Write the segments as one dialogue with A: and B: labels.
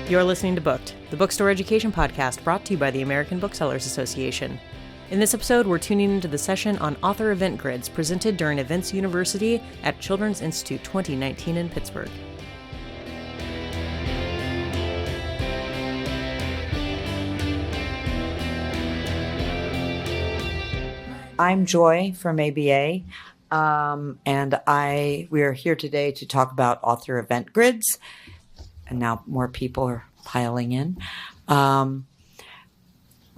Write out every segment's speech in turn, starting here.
A: You're listening to Booked, the bookstore education podcast brought to you by the American Booksellers Association. In this episode, we're tuning into the session on author event grids presented during Events University at Children's Institute 2019 in Pittsburgh.
B: I'm Joy from ABA, and we are here today to talk about author event grids, and now more people are piling in. We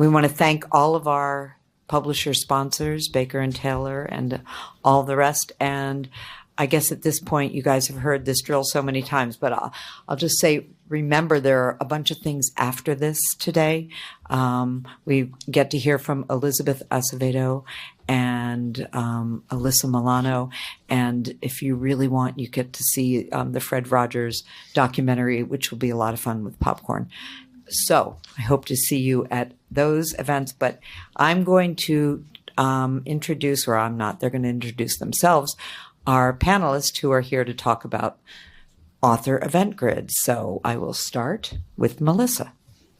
B: want to thank all of our publisher sponsors, Baker and Taylor, and all the rest. And I guess at this point, you guys have heard this drill so many times, but I'll just say, remember, there are a bunch of things after this today. We get to hear from Elizabeth Acevedo and Alyssa Milano. And if you really want, you get to see the Fred Rogers documentary, which will be a lot of fun with popcorn. So I hope to see you at those events. But I'm going to introduce, or I'm not, they're going to introduce themselves, our panelists who are here to talk about author event grids. So I will start with Melissa.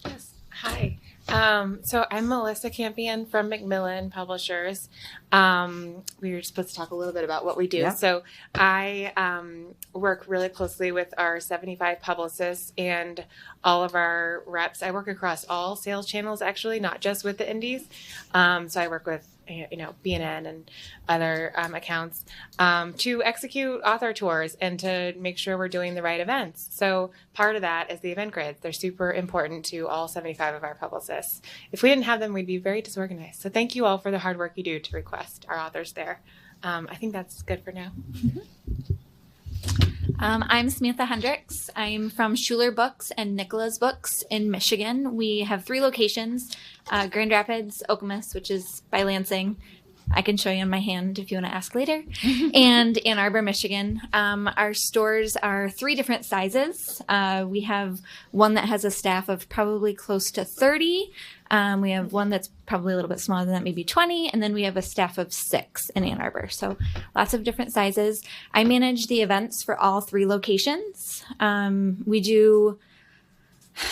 C: Yes. Hi. So I'm Melissa Campion from Macmillan Publishers. We were supposed to talk a little bit about what we do.
B: Yeah.
C: So I work really closely with our 75 publicists and all of our reps. I work across all sales channels, actually, not just with the indies. So I work with B&N and other accounts to execute author tours and to make sure we're doing the right events. So part of that is the event grids. They're super important to all 75 of our publicists. If we didn't have them, we'd be very disorganized. So thank you all for the hard work you do to request our authors there. I think that's good for now.
D: I'm Samantha Hendricks. I'm from Schuler Books and Nicola's Books in Michigan. We have 3 locations, Grand Rapids, Okemos, which is by Lansing. I can show you on my hand if you want to ask later, and Ann Arbor, Michigan. Our stores are 3 different sizes. We have one that has a staff of probably close to 30. We have one that's probably a little bit smaller than that, maybe 20. And then we have a staff of 6 in Ann Arbor. So lots of different sizes. I manage the events for all 3 locations.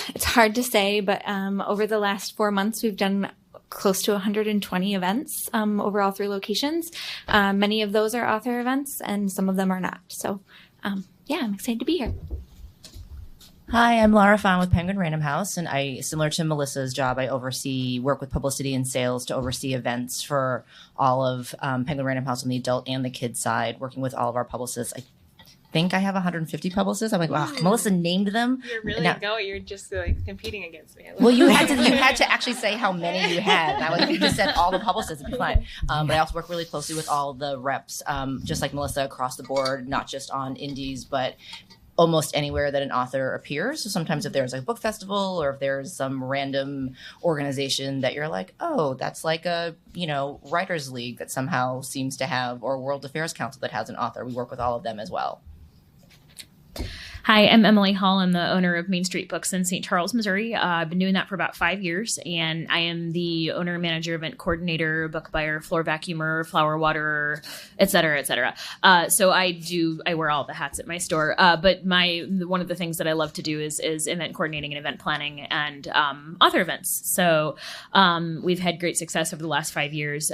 D: It's hard to say, but over the last 4 months, we've done close to 120 events over all 3 locations. Many of those are author events and some of them are not. So I'm excited to be here.
E: Hi, I'm Laura Fawn with Penguin Random House, and similar to Melissa's job, I work with publicity and sales to oversee events for all of Penguin Random House on the adult and the kids side, working with all of our publicists. I think I have 150 publicists. I'm like, wow, Melissa named them.
C: You're really you're just competing against me.
E: Well, you had to actually say how many you had. And I was like, if you just said all the publicists, it'd be fine. But I also work really closely with all the reps, just like Melissa, across the board, not just on indies, but almost anywhere that an author appears. So sometimes if there's a book festival or if there's some random organization that you're like, oh, that's like a, writers league that somehow seems to have, or World Affairs Council that has an author, we work with all of them as well.
F: Hi, I'm Emily Hall. I'm the owner of Main Street Books in St. Charles, Missouri. I've been doing that for about 5 years, and I am the owner, manager, event coordinator, book buyer, floor vacuumer, flower waterer, et cetera, et cetera. So I wear all the hats at my store. But one of the things that I love to do is event coordinating and event planning and author events. So we've had great success over the last 5 years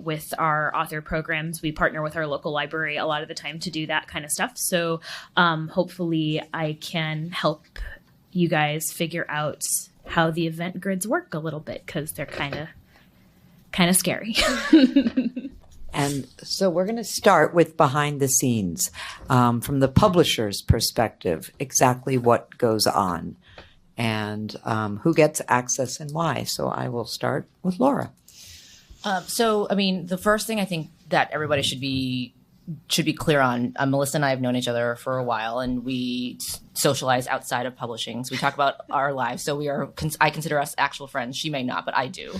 F: with our author programs. We partner with our local library a lot of the time to do that kind of stuff. So hopefully I can help you guys figure out how the event grids work a little bit, because they're kind of scary.
B: And so we're going to start with behind the scenes, from the publisher's perspective, exactly what goes on and who gets access and why. So I will start with Laura.
E: The first thing I think that everybody should be clear on, Melissa and I have known each other for a while, and we socialize outside of publishing. So we talk about our lives. So I consider us actual friends. She may not, but I do.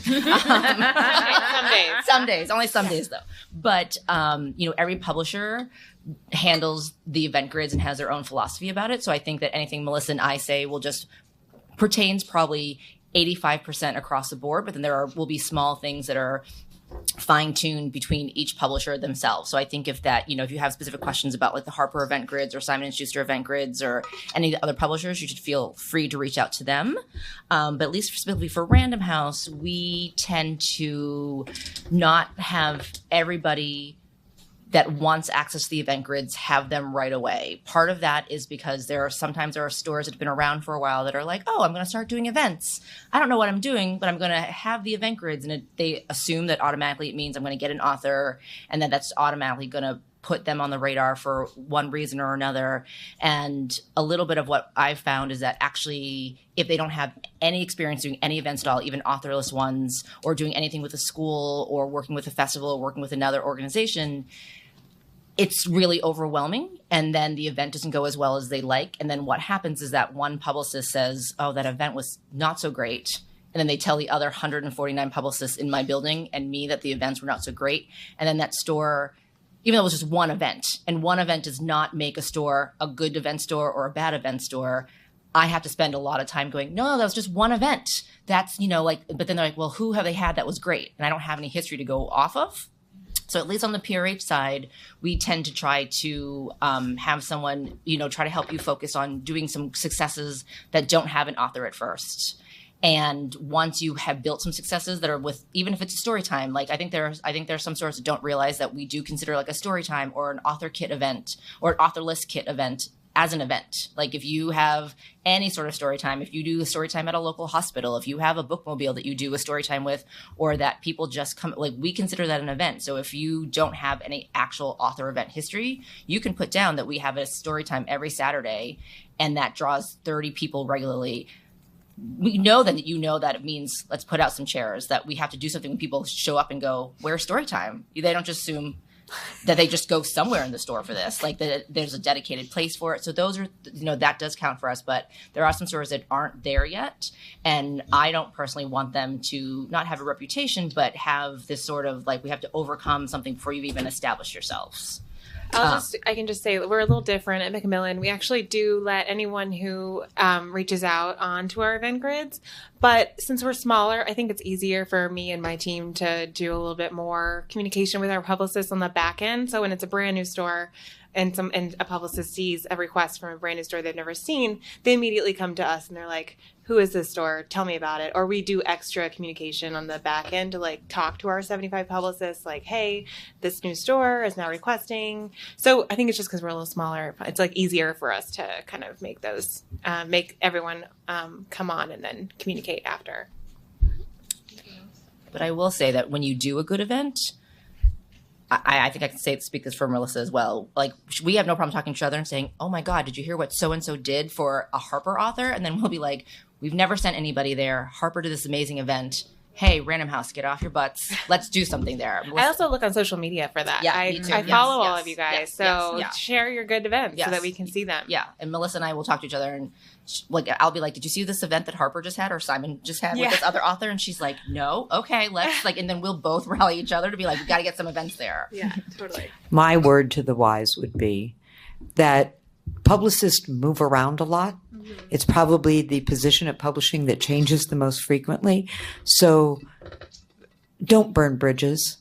E: Some days, only some days though. But, every publisher handles the event grids and has their own philosophy about it. So I think that anything Melissa and I say pertains probably 85% across the board, but then will be small things that are fine-tuned between each publisher themselves. So I think if you have specific questions about like the Harper event grids or Simon & Schuster event grids or any of the other publishers, you should feel free to reach out to them. But at least specifically for Random House, we tend to not have everybody that wants access to the event grids have them right away. Part of that is because there are stores that have been around for a while that are like, oh, I'm going to start doing events. I don't know what I'm doing, but I'm going to have the event grids. And they assume that automatically it means I'm going to get an author, and then that's automatically going to put them on the radar for one reason or another. And a little bit of what I've found is that actually, if they don't have any experience doing any events at all, even authorless ones, or doing anything with a school or working with a festival or working with another organization, it's really overwhelming. And then the event doesn't go as well as they like. And then what happens is that one publicist says, oh, that event was not so great. And then they tell the other 149 publicists in my building and me that the events were not so great. And then that store, even though it was just one event, and one event does not make a store a good event store or a bad event store, I have to spend a lot of time going, no, that was just one event. That's, but then they're like, well, who have they had that was great? And I don't have any history to go off of. So at least on the PRH side, we tend to try to have someone, try to help you focus on doing some successes that don't have an author at first. And once you have built some successes that are with, even if it's a story time, like I think there's some stores that don't realize that we do consider like a story time or an author kit event or an authorless kit event as an event. Like if you have any sort of story time, if you do a story time at a local hospital, if you have a bookmobile that you do a story time with, or that people just come, like we consider that an event. So if you don't have any actual author event history, you can put down that we have a story time every Saturday and that draws 30 people regularly. We know that that it means let's put out some chairs, that we have to do something when people show up and go, where's story time? They don't just assume that they just go somewhere in the store for this, like there's a dedicated place for it. So those are, that does count for us, but there are some stores that aren't there yet. And I don't personally want them to not have a reputation, but have this sort of like, we have to overcome something before you've even established yourselves.
C: I can just say that we're a little different at Macmillan. We actually do let anyone who reaches out onto our event grids. But since we're smaller, I think it's easier for me and my team to do a little bit more communication with our publicists on the back end. So when it's a brand new store and a publicist sees a request from a brand new store they've never seen, they immediately come to us and they're like, who is this store? Tell me about it. Or we do extra communication on the back end to like talk to our 75 publicists like, hey, this new store is now requesting. So I think it's just because we're a little smaller. It's like easier for us to kind of make those, make everyone come on and then communicate after.
E: But I will say that when you do a good event, I think I can speak this for Melissa as well. Like we have no problem talking to each other and saying, oh my God, did you hear what so-and-so did for a Harper author? And then we'll be like, we've never sent anybody there. Harper did this amazing event. Hey, Random House, get off your butts. Let's do something there.
C: I also look on social media for that.
E: Yeah,
C: I follow all of you guys. So
E: yes.
C: Share your good events so that we can see them.
E: Yeah. And Melissa and I will talk to each other and like I'll be like, did you see this event that Harper just had or Simon just had with this other author? And she's like, no. Okay, let's and then we'll both rally each other to be like, we got to get some events there.
C: Yeah, totally.
B: My word to the wise would be that publicists move around a lot. Mm-hmm. It's probably the position of publishing that changes the most frequently. So don't burn bridges.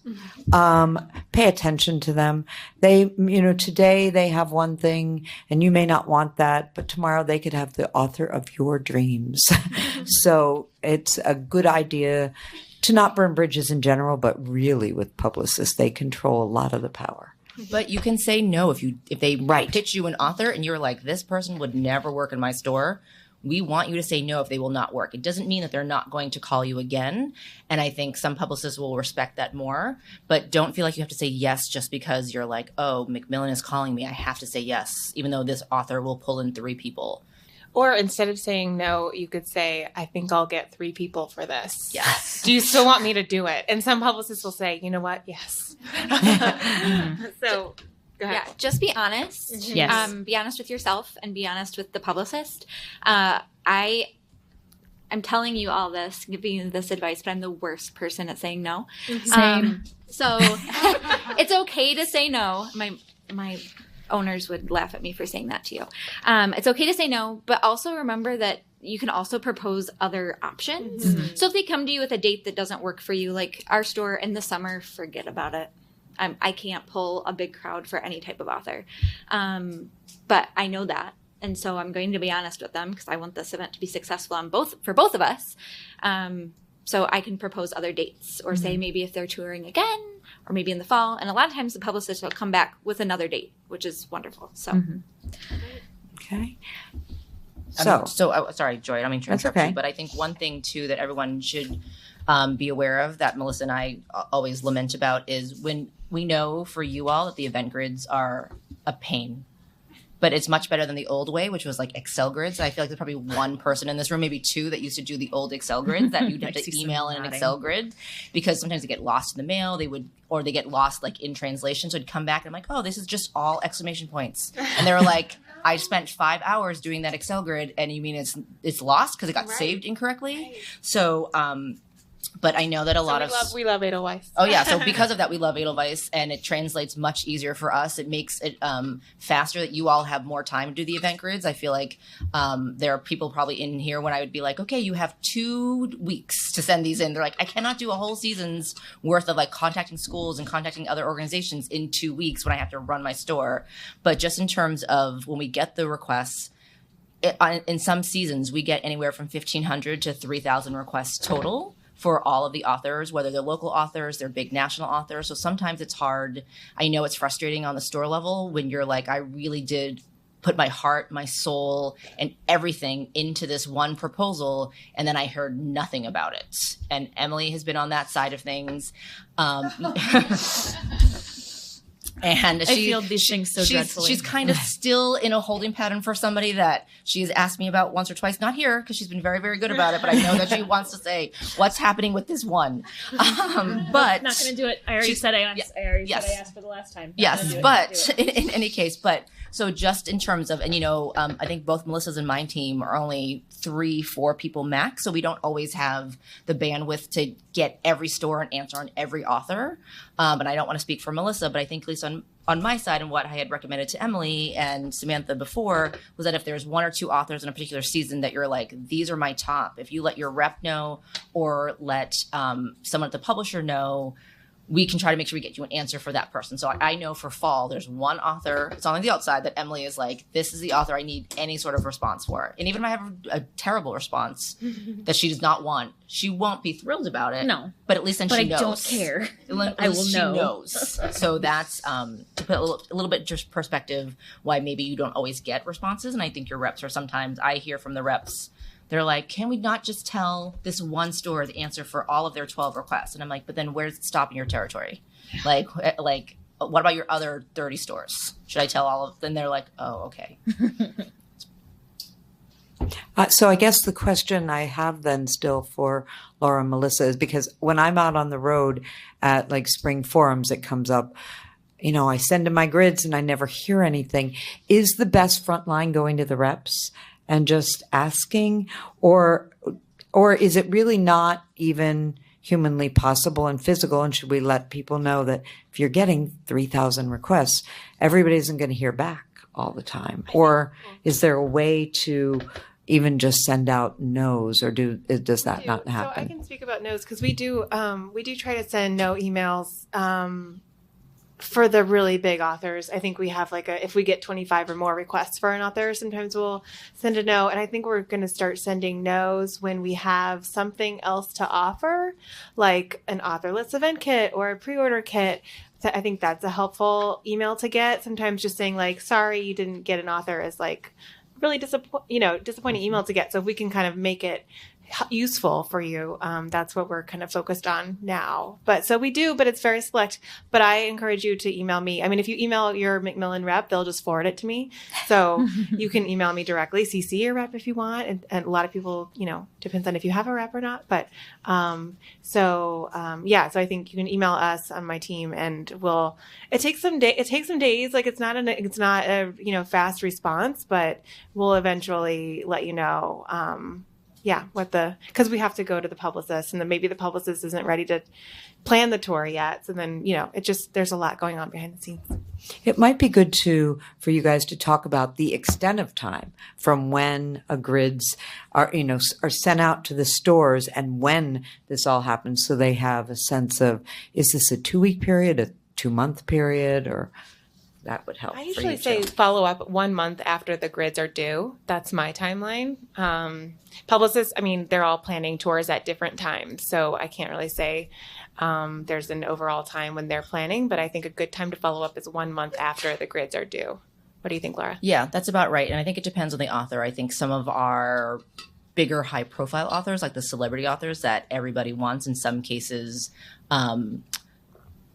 B: Pay attention to them. They, today they have one thing and you may not want that, but tomorrow they could have the author of your dreams. So it's a good idea to not burn bridges in general, but really with publicists, they control a lot of the power.
E: But you can say no if they pitch you an author and you're like, this person would never work in my store. We want you to say no if they will not work. It doesn't mean that they're not going to call you again. And I think some publicists will respect that more. But don't feel like you have to say yes just because you're like, oh, Macmillan is calling me. I have to say yes, even though this author will pull in 3 people.
C: Or instead of saying no, you could say, I think I'll get 3 people for this.
E: Yes.
C: Do you still want me to do it? And some publicists will say, you know what? Yes. So go ahead.
D: Yeah, just be honest.
F: Mm-hmm. Yes.
D: Be honest with yourself and be honest with the publicist. I'm telling you all this, giving you this advice, but I'm the worst person at saying no.
F: Same.
D: So it's okay to say no. My owners would laugh at me for saying that to you. It's okay to say no, but also remember that you can also propose other options.
A: Mm-hmm.
D: So if they come to you with a date that doesn't work for you, like our store in the summer, forget about it. I can't pull a big crowd for any type of author. But I know that. And so I'm going to be honest with them because I want this event to be successful for both of us. So I can propose other dates or say maybe if they're touring again or maybe in the fall. And a lot of times the publicist will come back with another date, which is wonderful. So.
B: Okay.
E: Sorry, Joy, I don't mean to interrupt
B: okay.
E: you, but I think one thing too that everyone should be aware of that Melissa and I always lament about is when we know for you all that the event grids are a pain. But it's much better than the old way, which was like Excel grids. I feel like there's probably one person in this room, maybe two, that used to do the old Excel grids that you'd have to email in an Excel grid because sometimes they get lost in the mail. Or they get lost like in translation. So I'd come back and I'm like, oh, this is just all exclamation points. And they were like, I spent 5 hours doing that Excel grid, and you mean it's lost because it got saved incorrectly? Right. So, but I know that
C: we love Edelweiss.
E: Oh yeah, so because of that, we love Edelweiss, and it translates much easier for us. It makes it faster that you all have more time to do the event grids. I feel like there are people probably in here when I would be like, okay, you have 2 weeks to send these in. They're like, I cannot do a whole season's worth of like contacting schools and contacting other organizations in 2 weeks when I have to run my store. But just in terms of when we get the requests, in some seasons we get anywhere from 1,500 to 3,000 requests total. For all of the authors, whether they're local authors, they're big national authors. So sometimes it's hard. I know it's frustrating on the store level when you're like, I really did put my heart, my soul, and everything into this one proposal, and then I heard nothing about it. And Emily has been on that side of things. And
F: I feel these things so dreadfully.
E: She's kind of still in a holding pattern for somebody that she's asked me about once or twice. Not here, because she's been very, very good about it. But I know that she wants to say, what's happening with this one? But
F: not going to do it. I already said I asked for the last time.
E: Yes, but in any case, so just in terms of, and I think both Melissa's and my team are only 3-4 people max. So we don't always have the bandwidth to get every store and answer on every author. And I don't want to speak for Melissa, but I think at least on my side and what I had recommended to Emily and Samantha before was that if there's 1 or 2 authors in a particular season that you're like, these are my top, if you let your rep know or let someone at the publisher know, we can try to make sure we get you an answer for that person. So I know for fall, there's 1 author, it's on the outside, that Emily is like, this is the author I need any sort of response for. And even if I have a terrible response that she does not want, she won't be thrilled about it.
F: No.
E: But at least then she knows.
F: But I don't care.
E: I will know. She knows. So that's, to put a little bit just perspective, why maybe you don't always get responses. And I think your reps are sometimes, I hear from the reps, they're like, can we not just tell this one store the answer for all of their 12 requests? And I'm like, but then where's it stopping your territory? Like, what about your other 30 stores? Should I tell all of them? They're like, oh, okay.
B: So I guess the question I have then still for Laura and Melissa is because when I'm out on the road at like spring forums, it comes up, I send in my grids and I never hear anything. Is the best front line going to the reps and just asking, or is it really not even humanly possible and physical? And should we let people know that if you're getting 3,000 requests, everybody isn't going to hear back all the time? Or is there a way to even just send out no's, or does that not happen?
C: So I can speak about no's because we do try to send no emails for the really big authors. I think we have if we get 25 or more requests for an author, sometimes we'll send a no. And I think we're going to start sending no's when we have something else to offer, like an author list event kit or a pre-order kit. So I think that's a helpful email to get. Sometimes just saying sorry, you didn't get an author is really disappointing email to get. So if we can kind of make it useful for you, that's what we're kind of focused on now. But it's very select. But I encourage you to email me. I mean, if you email your Macmillan rep, they'll just forward it to me. So you can email me directly, CC your rep if you want. And a lot of people, depends on if you have a rep or not. But so I think you can email us on my team, and it takes some days. It's not a fast response, but we'll eventually let you know. Because we have to go to the publicist, and then maybe the publicist isn't ready to plan the tour yet. So then, there's a lot going on behind the scenes.
B: It might be good for you guys to talk about the extent of time from when grids are sent out to the stores and when this all happens, so they have a sense of, is this a 2-week period, a 2-month period, or that would help.
C: I usually say follow up 1 month after the grids are due. That's my timeline. Publicists, I mean, they're all planning tours at different times, so I can't really say there's an overall time when they're planning, but I think a good time to follow up is 1 month after the grids are due. What do you think, Laura?
E: Yeah, that's about right. And I think it depends on the author. I think some of our bigger high profile authors, like the celebrity authors that everybody wants, in some cases,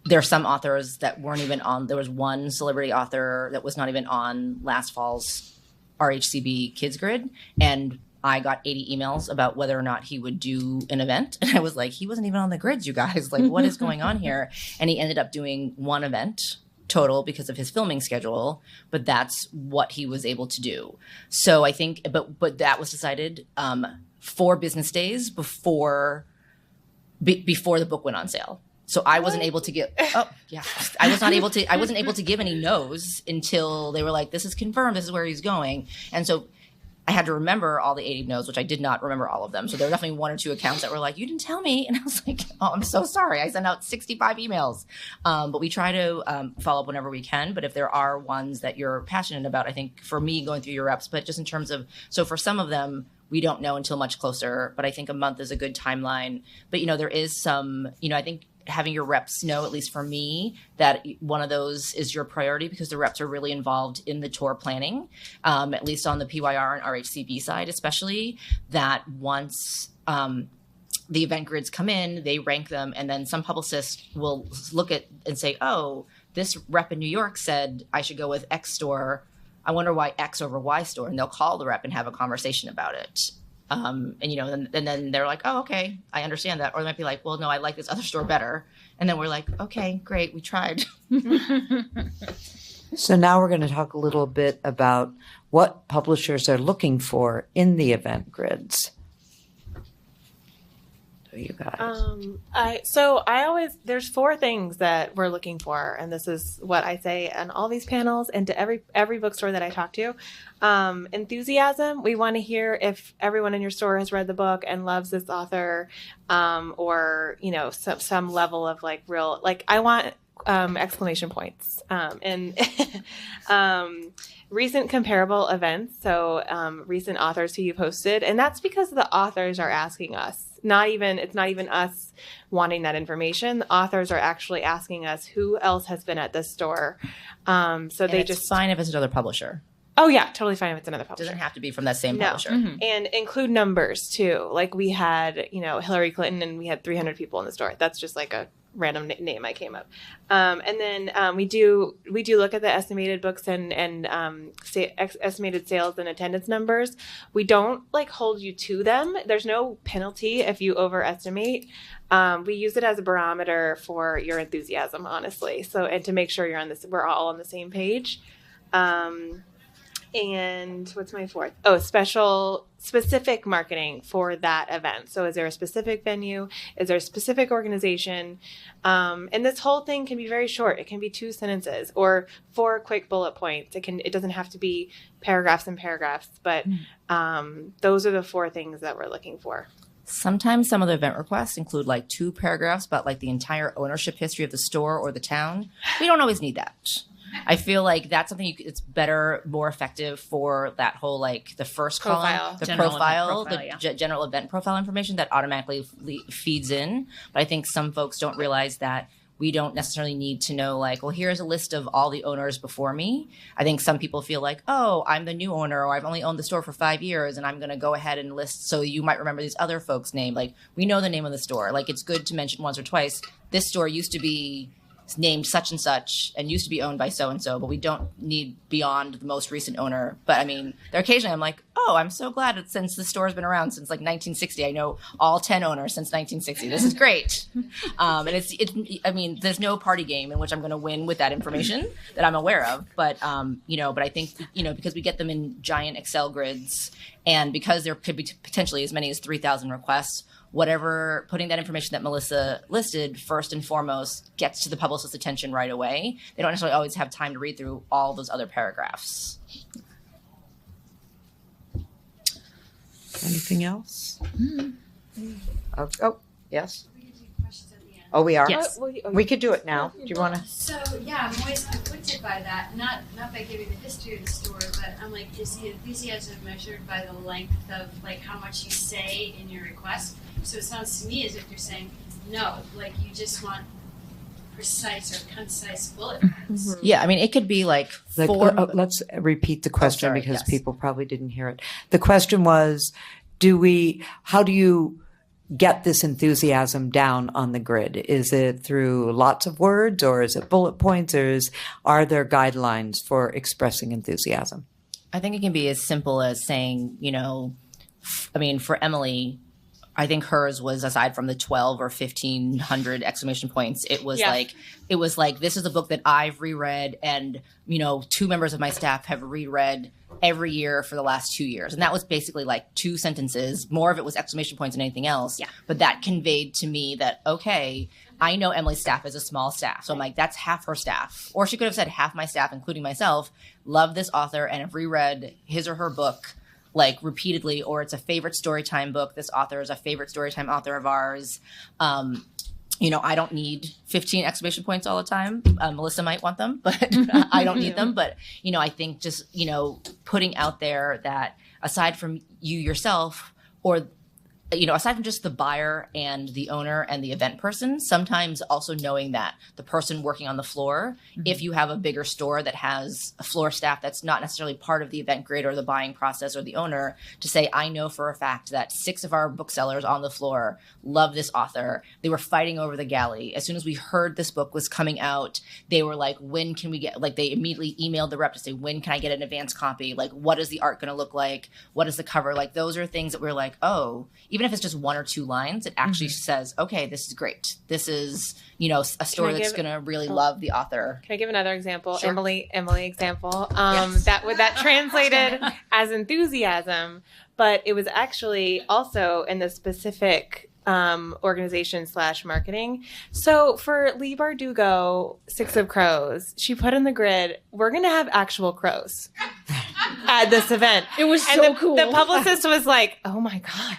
E: there are some authors that weren't even on. There was one celebrity author that was not even on last fall's RHCB Kids Grid, and I got 80 emails about whether or not he would do an event. And I was like, he wasn't even on the grids, you guys. Like, what is going on here? And he ended up doing one event total because of his filming schedule, but that's what he was able to do. So I think, but that was decided 4 business days before the book went on sale. So I wasn't able to give. Oh yeah, I wasn't able to give any no's until they were like, "This is confirmed. This is where he's going." And so I had to remember all the 80 no's, which I did not remember all of them. So there were definitely 1 or 2 accounts that were like, "You didn't tell me," and I was like, "Oh, I'm so sorry." I sent out 65 emails, but we try to follow up whenever we can. But if there are ones that you're passionate about, I think for me, going through your reps, but just in terms of, so for some of them, we don't know until much closer. But I think a month is a good timeline. But there is some, I think, having your reps know, at least for me, that one of those is your priority, because the reps are really involved in the tour planning, at least on the PYR and RHCB side, especially, that once the event grids come in, they rank them, and then some publicists will look at and say, oh, this rep in New York said I should go with X store. I wonder why X over Y store, and they'll call the rep and have a conversation about it. And then they're like, oh, okay, I understand that. Or they might be like, well, no, I like this other store better. And then we're like, okay, great, we tried.
B: So now we're going to talk a little bit about what publishers are looking for in the event grids. So you guys.
C: There's 4 things that we're looking for, and this is what I say on all these panels and to every bookstore that I talk to. Enthusiasm. We want to hear if everyone in your store has read the book and loves this author, or some level of real, I want exclamation points, and recent comparable events. So recent authors who you've hosted, and that's because the authors are asking us. It's not even us wanting that information. The authors are actually asking us who else has been at this store. It's
E: fine if it's another publisher.
C: Oh yeah, totally fine if it's another publisher.
E: Doesn't have to be from that same publisher. Mm-hmm.
C: And include numbers too. Like we had, Hillary Clinton, and we had 300 people in the store. That's just like a random name I came up. And then we do look at the estimated books and estimated sales and attendance numbers. We don't hold you to them. There's no penalty if you overestimate. We use it as a barometer for your enthusiasm, honestly. So, and to make sure we're all on the same page. And what's my 4th? Oh, specific marketing for that event. So is there a specific venue? Is there a specific organization? And this whole thing can be very short. It can be 2 sentences or 4 quick bullet points. It doesn't have to be paragraphs and paragraphs, but those are the 4 things that we're looking for.
E: Sometimes some of the event requests include 2 paragraphs about the entire ownership history of the store or the town. We don't always need that. I feel like that's something it's better, more effective for that whole the first column, the general event profile information that automatically feeds in. But I think some folks don't realize that we don't necessarily need to know here's a list of all the owners before me. I think some people feel oh, I'm the new owner, or I've only owned the store for 5 years, and I'm going to go ahead and list so you might remember these other folks' name. We know the name of the store. It's good to mention once or twice, this store used to be named such and such and used to be owned by so and so, but we don't need beyond the most recent owner. But I mean, there occasionally I'm like, oh, I'm so glad that since the store's been around since 1960, I know all 10 owners since 1960. This is great. And I mean, there's no party game in which I'm going to win with that information that I'm aware of. But but I think because we get them in giant Excel grids, and because there could be potentially as many as 3,000 requests, whatever, putting that information that Melissa listed first and foremost gets to the publicist's attention right away. They don't necessarily always have time to read through all those other paragraphs.
B: Anything else? Oh, yes. Oh, we are?
F: Yes.
B: We could do it now. Do you want to?
G: So yeah, I'm always conflicted by that. Not by giving the history of the store, but I'm like, is the enthusiasm measured by the length of like how much you say in your request? So it sounds to me as if you're saying no, like you just want precise or concise bullet points.
E: Yeah, I mean, it could be like
B: let's repeat the question
E: sorry,
B: because
E: yes.
B: people probably didn't hear it. The question was, how do you get this enthusiasm down on the grid? Is it through lots of words, or is it bullet points, or are there guidelines for expressing enthusiasm?
E: I think it can be as simple as saying, I mean, for Emily, I think hers was, aside from the 12 or 1,500 exclamation points, it was like, this is a book that I've reread, and, 2 members of my staff have reread every year for the last 2 years. And that was basically like 2 sentences. More of it was exclamation points than anything else. Yeah. But that conveyed to me that, okay, I know Emily's staff is a small staff. So I'm like, that's half her staff. Or she could have said half my staff, including myself, love this author and have reread his or her book like repeatedly, or it's a favorite storytime book. This author is a favorite storytime author of ours. I don't need 15 exclamation points all the time. Melissa might want them, but I don't need them. But, I think just, putting out there that aside from you yourself, or, aside from just the buyer and the owner and the event person, sometimes also knowing that the person working on the floor, if you have a bigger store that has a floor staff that's not necessarily part of the event grid or the buying process or the owner, to say, I know for a fact that 6 of our booksellers on the floor love this author. They were fighting over the galley. As soon as we heard this book was coming out, they were like, when can we get, like they immediately emailed the rep to say, when can I get an advance copy? Like, what is the art going to look like? What is the cover? Like, those are things that we're like, oh, even if it's just 1 or 2 lines, it actually says, okay, this is great. This is, a story that's going to really love the author.
C: Can I give another example?
E: Sure.
C: Emily example.
E: Yes.
C: That translated as enthusiasm, but it was actually also in the specific organization / marketing. So for Lee Bardugo, 6 of Crows, she put in the grid, we're going to have actual crows at this event.
F: It was
C: and
F: so cool.
C: The publicist was like, oh my God,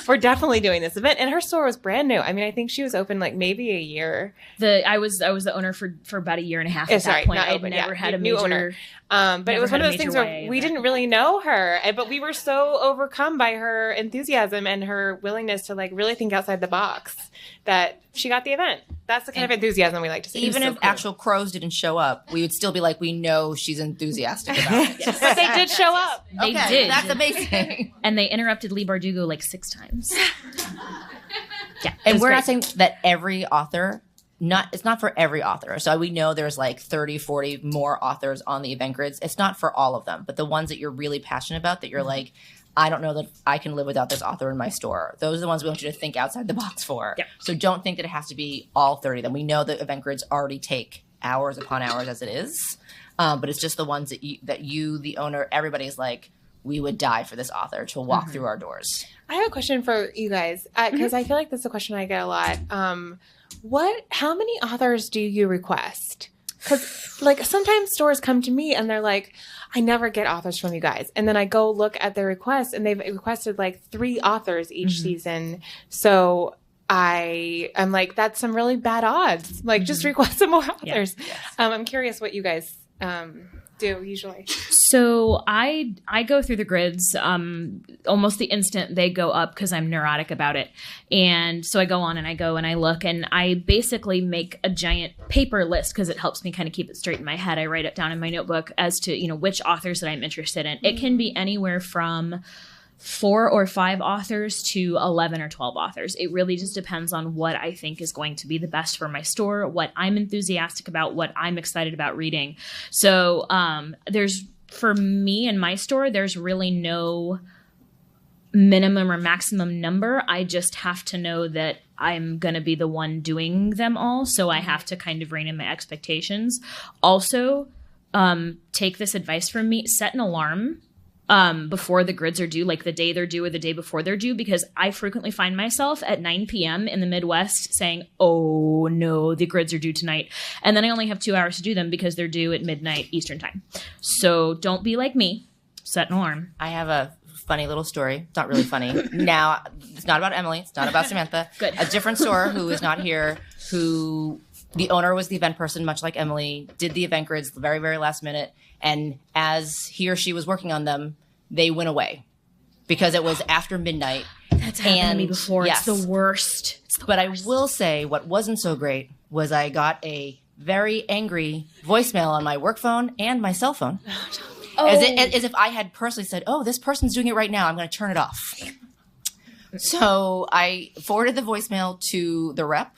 C: we're definitely doing this event. And her store was brand new. I mean, I think she was open like maybe a year.
F: I was the owner for about a year and a half at that point. I'd never had a
C: new
F: major
C: owner. But it was one of those things where we didn't really know her, but we were so overcome by her enthusiasm and her willingness to like really think outside the box that she got the event. That's the kind of enthusiasm we like to see.
E: Even if actual crows didn't show up, we would still be like, we know she's enthusiastic about it.
C: But they did show up.
F: They did.
E: That's amazing.
F: And they interrupted Lee Bardugo like 6 times. Yeah.
E: And we're not saying that every author, it's not for every author. So we know there's like 30, 40 more authors on the event grids. It's not for all of them, but the ones that you're really passionate about, that you're like, I don't know that I can live without this author in my store. Those are the ones we want you to think outside the box for. Yep. So don't think that it has to be all 30 of them. We know that event grids already take hours upon hours as it is. But it's just the ones that you, the owner, everybody's like, we would die for this author to walk through our doors.
C: I have a question for you guys, because I feel like this is a question I get a lot. How many authors do you request? Because like sometimes stores come to me and they're like, I never get authors from you guys. And then I go look at their requests and they've requested like 3 authors each season. So I'm like, that's some really bad odds. Like just request some more authors. Yeah. Yes. I'm curious what you guys do usually.
F: So I go through the grids almost the instant they go up because I'm neurotic about it. And so I go on and I look and I basically make a giant paper list because it helps me kind of keep it straight in my head. I write it down in my notebook as to, which authors that I'm interested in. It can be anywhere from 4 or 5 authors to 11 or 12 authors. It really just depends on what I think is going to be the best for my store, what I'm enthusiastic about, what I'm excited about reading. So for me and my store, there's really no minimum or maximum number. I just have to know that I'm going to be the one doing them all. So I have to kind of rein in my expectations. Also, take this advice from me, set an alarm before the grids are due, like the day they're due or the day before they're due, because I frequently find myself at 9 p.m. in the Midwest saying, oh no, the grids are due tonight. And then I only have 2 hours to do them because they're due at midnight Eastern time. So don't be like me. Set an alarm.
E: I have a funny little story. It's not really funny. Now, it's not about Emily. It's not about Samantha.
F: Good.
E: A different store who is not here, who the owner was the event person, much like Emily, did the event grids the very, very last minute. And as he or she was working on them, they went away because it was after midnight.
F: That's happened to me before.
E: Yes.
F: It's the worst.
E: But I will say what wasn't so great was I got a very angry voicemail on my work phone and my cell phone. As if I had personally said, oh, this person's doing it right now. I'm going to turn it off. So I forwarded the voicemail to the rep.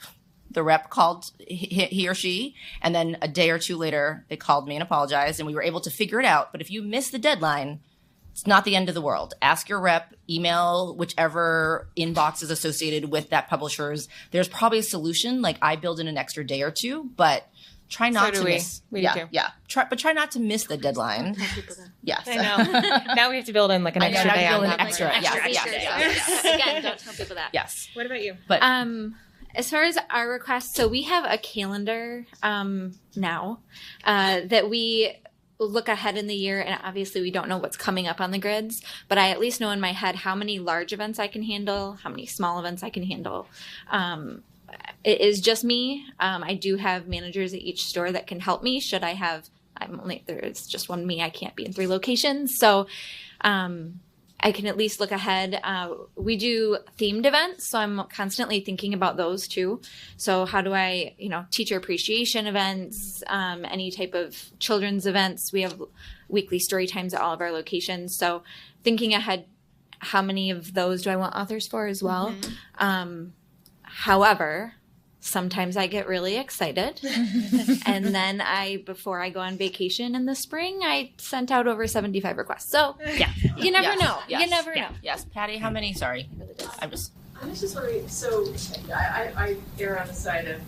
E: The rep called he or she, and then a day or two later, they called me and apologized, and we were able to figure it out. But if you miss the deadline, it's not the end of the world. Ask your rep, email whichever inbox is associated with that publisher's. There's probably a solution. Like I build in an extra day or two, but try not to miss.
C: We do too.
E: Yeah. Try not to miss the deadline. Yes.
C: I know. Now we have to build in like an extra day on top.
E: Extra.
D: Yes. Again, don't tell people that.
E: Yes.
C: What about you?
E: But
D: As far as our requests, so we have a calendar now that we look ahead in the year, and obviously we don't know what's coming up on the grids, but I at least know in my head how many large events I can handle, how many small events I can handle. It is just me. I do have managers at each store that can help me. Should I have, there is just one me, I can't be in 3 locations. So I can at least look ahead. We do themed events, so I'm constantly thinking about those too. So how do I, teacher appreciation events, any type of children's events. We have weekly story times at all of our locations. So thinking ahead, how many of those do I want authors for as well? However, sometimes I get really excited. And then before I go on vacation in the spring, I sent out over 75 requests. So
F: Yeah.
D: you never know.
E: Yes.
D: You never know.
E: Yes. Patty, how many? Sorry.
H: I was just wondering, so I err on the side of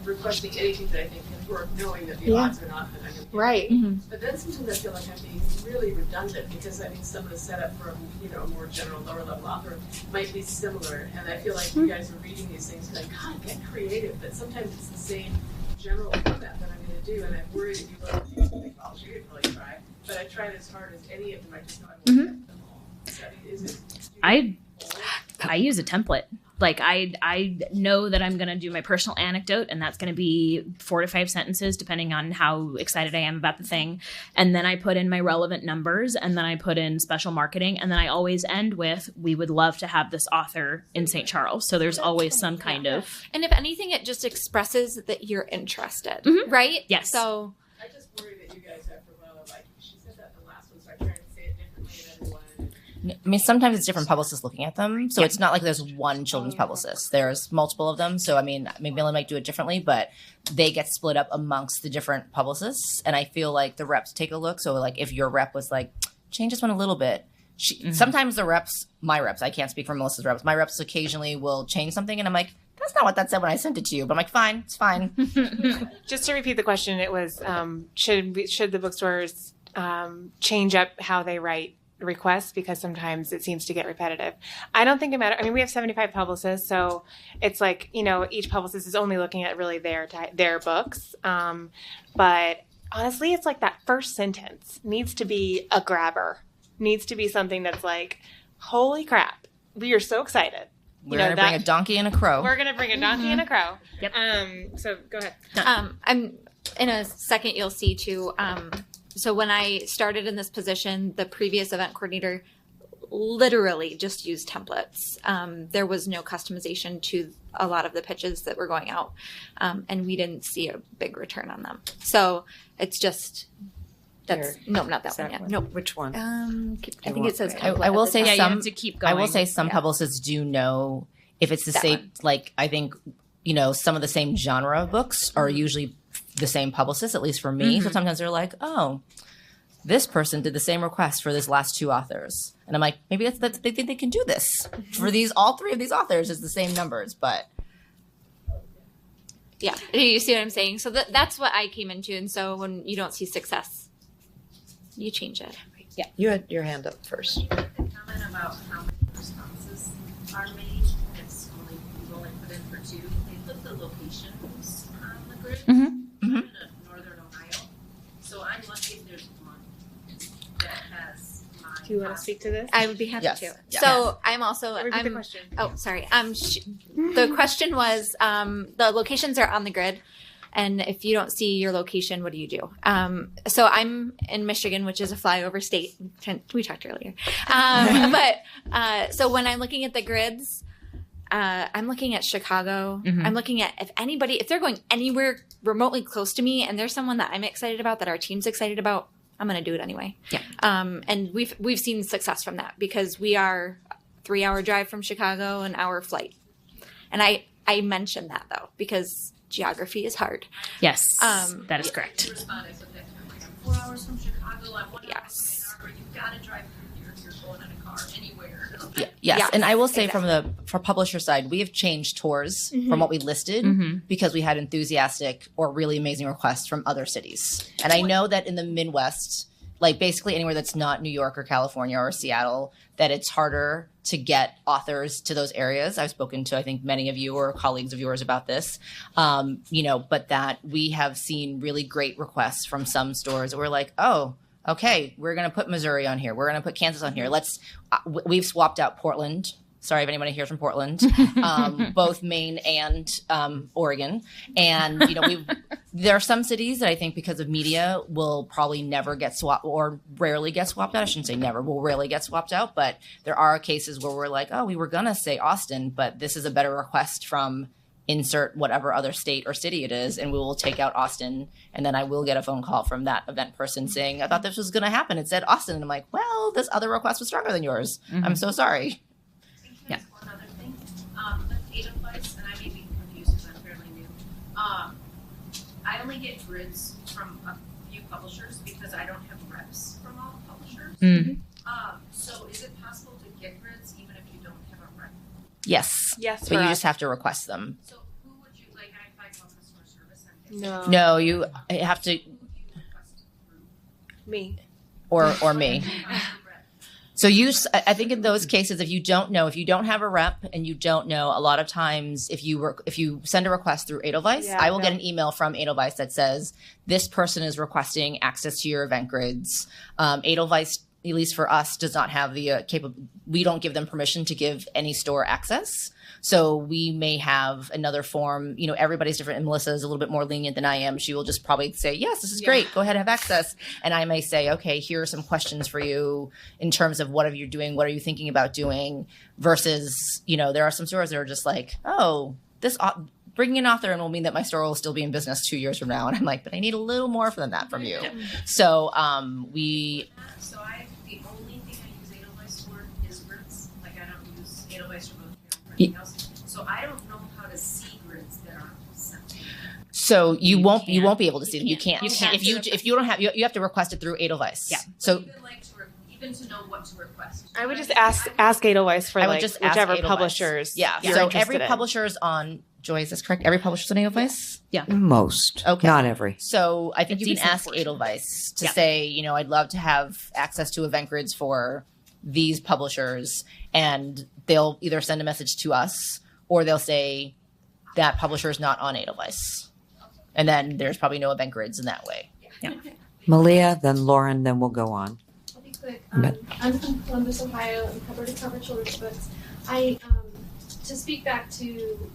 H: requesting anything that I think is worth knowing that the odds are not that I'm going to get.
C: Right.
H: But then sometimes I feel like I'm being really redundant because I think some of the setup for a more general, lower level author might be similar. And I feel like you guys are reading these things and like, God, get creative. But sometimes it's the same general format that I'm going to do. And I'm worried that you think, well, you didn't really try. But I tried as hard as any of them. I just know I won't get them all. So,
F: I use a template. Like I know that I'm going to do my personal anecdote, and that's going to be 4 to 5 sentences depending on how excited I am about the thing. And then I put in my relevant numbers, and then I put in special marketing, and then I always end with, we would love to have this author in St. Charles. So there's always some kind of.
D: And if anything, it just expresses that you're interested, right?
F: Yes.
D: So
H: I just worry that you guys have to like she said that in the last one, so I tried to say it differently than everyone.
E: I mean, sometimes it's different publicists looking at them. So it's not like there's one children's publicist. There's multiple of them. So, I mean, maybe I might do it differently, but they get split up amongst the different publicists. And I feel like the reps take a look. So, like, if your rep was like, change this one a little bit. Sometimes the reps, my reps, I can't speak for Melissa's reps. My reps occasionally will change something. And I'm like, that's not what that said when I sent it to you. But I'm like, fine, it's fine.
C: Just to repeat the question, it was, should the bookstores change up how they write requests, because sometimes it seems to get repetitive. I don't think it matters. I mean, we have 75 publicists, so it's like, each publicist is only looking at really their books. But honestly, it's like that first sentence needs to be a grabber, needs to be something that's like, holy crap, we are so excited.
E: We're going to bring a donkey and a crow.
C: We're going to bring a donkey and a crow.
F: Yep.
C: So go ahead.
D: I'm in a second, you'll see too. So when I started in this position, the previous event coordinator literally just used templates. There was no customization to a lot of the pitches that were going out, and we didn't see a big return on them. So it's just not that one yet.
B: No, which one?
D: I think it says template.
E: I will say
F: you have to keep going.
E: I will say some publicists do know if it's the same.
D: One.
E: Like I think some of the same genre of books are usually the same publicist, at least for me. So sometimes they're like, oh, this person did the same request for this last 2 authors. And I'm like, maybe that's they think they can do this. For all 3 of these authors, it's the same numbers, but.
D: Yeah, you see what I'm saying? So that's what I came into. And so when you don't see success, you change it.
B: You had your hand up first.
I: The comment about how many responses are made, it's only, you only put in for 2. They put the locations on the grid. I'm in northern Ohio, so I'm lucky if there's one that has my.
C: Do you want to speak to this?
D: I would be happy
E: Yes.
D: to.
E: Yeah.
D: So I'm also
C: Repeat the question.
D: Oh, sorry. The question was the locations are on the grid, and if you don't see your location, what do you do? So I'm in Michigan, which is a flyover state. We talked earlier, but so when I'm looking at the grids, I'm looking at Chicago. I'm looking at if they're going anywhere remotely close to me, and there's someone that I'm excited about, that our team's excited about, I'm going to do it anyway.
F: Yeah.
D: And we've seen success from that because we are a 3-hour drive from Chicago, an hour flight. And I mentioned that though, because geography is hard.
F: Yes, that is correct.
I: Respond, I said that, I'm 4 hours from Chicago, I'm 1 hour
D: Yes.
I: from Ann Arbor, you've got to drive through here, you're going in a car anywhere.
E: Yes.
D: Yeah,
E: And I will say for publisher side, we have changed tours from what we listed because we had enthusiastic or really amazing requests from other cities. And I know that in the Midwest, like basically anywhere that's not New York or California or Seattle, that it's harder to get authors to those areas. I've spoken to, I think, many of you or colleagues of yours about this, but that we have seen really great requests from some stores that we're like, oh, okay, we're going to put Missouri on here. We're going to put Kansas on here. We've swapped out Portland. Sorry if anybody here from Portland, both Maine and Oregon. And, there are some cities that I think because of media will probably never get swapped or rarely get swapped out. I shouldn't say never, will rarely get swapped out. But there are cases where we're like, oh, we were going to say Austin, but this is a better request from insert whatever other state or city it is, and we will take out Austin. And then I will get a phone call from that event person saying, I thought this was going to happen. It said Austin. And I'm like, well, this other request was stronger than yours. I'm so sorry.
I: Yeah. One other thing, with Edelweiss, and I may be confused because I'm fairly new. I only get grids from a few publishers because I don't have reps from all the publishers. So is it possible to get grids even if you don't have a rep?
E: Yes.
C: Yes,
E: But you just have to request them.
I: So who would you, like, if I call customer service, I'm
C: No.
E: No, you have to,
I: who would you request through?
C: Me.
E: or me. So I think in those cases, if you don't have a rep and you don't know, a lot of times if you send a request through Edelweiss, I will get an email from Edelweiss that says this person is requesting access to your event grids. Edelweiss, at least for us, does not have the we don't give them permission to give any store access. So we may have another form, everybody's different, and Melissa is a little bit more lenient than I am. She will just probably say, yes, this is great. Go ahead, have access. And I may say, okay, here are some questions for you in terms of what are you doing? What are you thinking about doing? Versus, there are some stores that are just like, oh, bringing an author in will mean that my store will still be in business 2 years from now. And I'm like, but I need a little more than that from you. So
I: So the only thing I use Edelweiss for is grids. Like, I don't use Edelweiss for both anything else. So I don't know how to see grids that aren't sent to me.
E: So you won't be able to see them. You can't. If you don't have, you have to request it through Edelweiss.
I: Yeah.
E: So
I: Even to know what to request.
C: I would just ask Edelweiss for whichever
E: Edelweiss.
C: publishers.
E: Yeah.
C: you're
E: So
C: interested
E: every
C: in.
E: publisher is on Joy. Is this correct? Every publisher is on Edelweiss.
F: Yeah.
B: Most.
E: Okay.
B: Not every.
E: So I think
F: You
E: you
F: can
E: can ask
F: select
E: Edelweiss to say, I'd love to have access to event grids for these publishers, and they'll either send a message to us or they'll say that publisher is not on Edelweiss, and then there's probably no event grids in that way.
F: Yeah.
B: Malia, then Lauren, then we'll go on.
J: I'll be quick.
B: But-
J: I'm from Columbus, Ohio, and cover to cover children's books. To speak back to,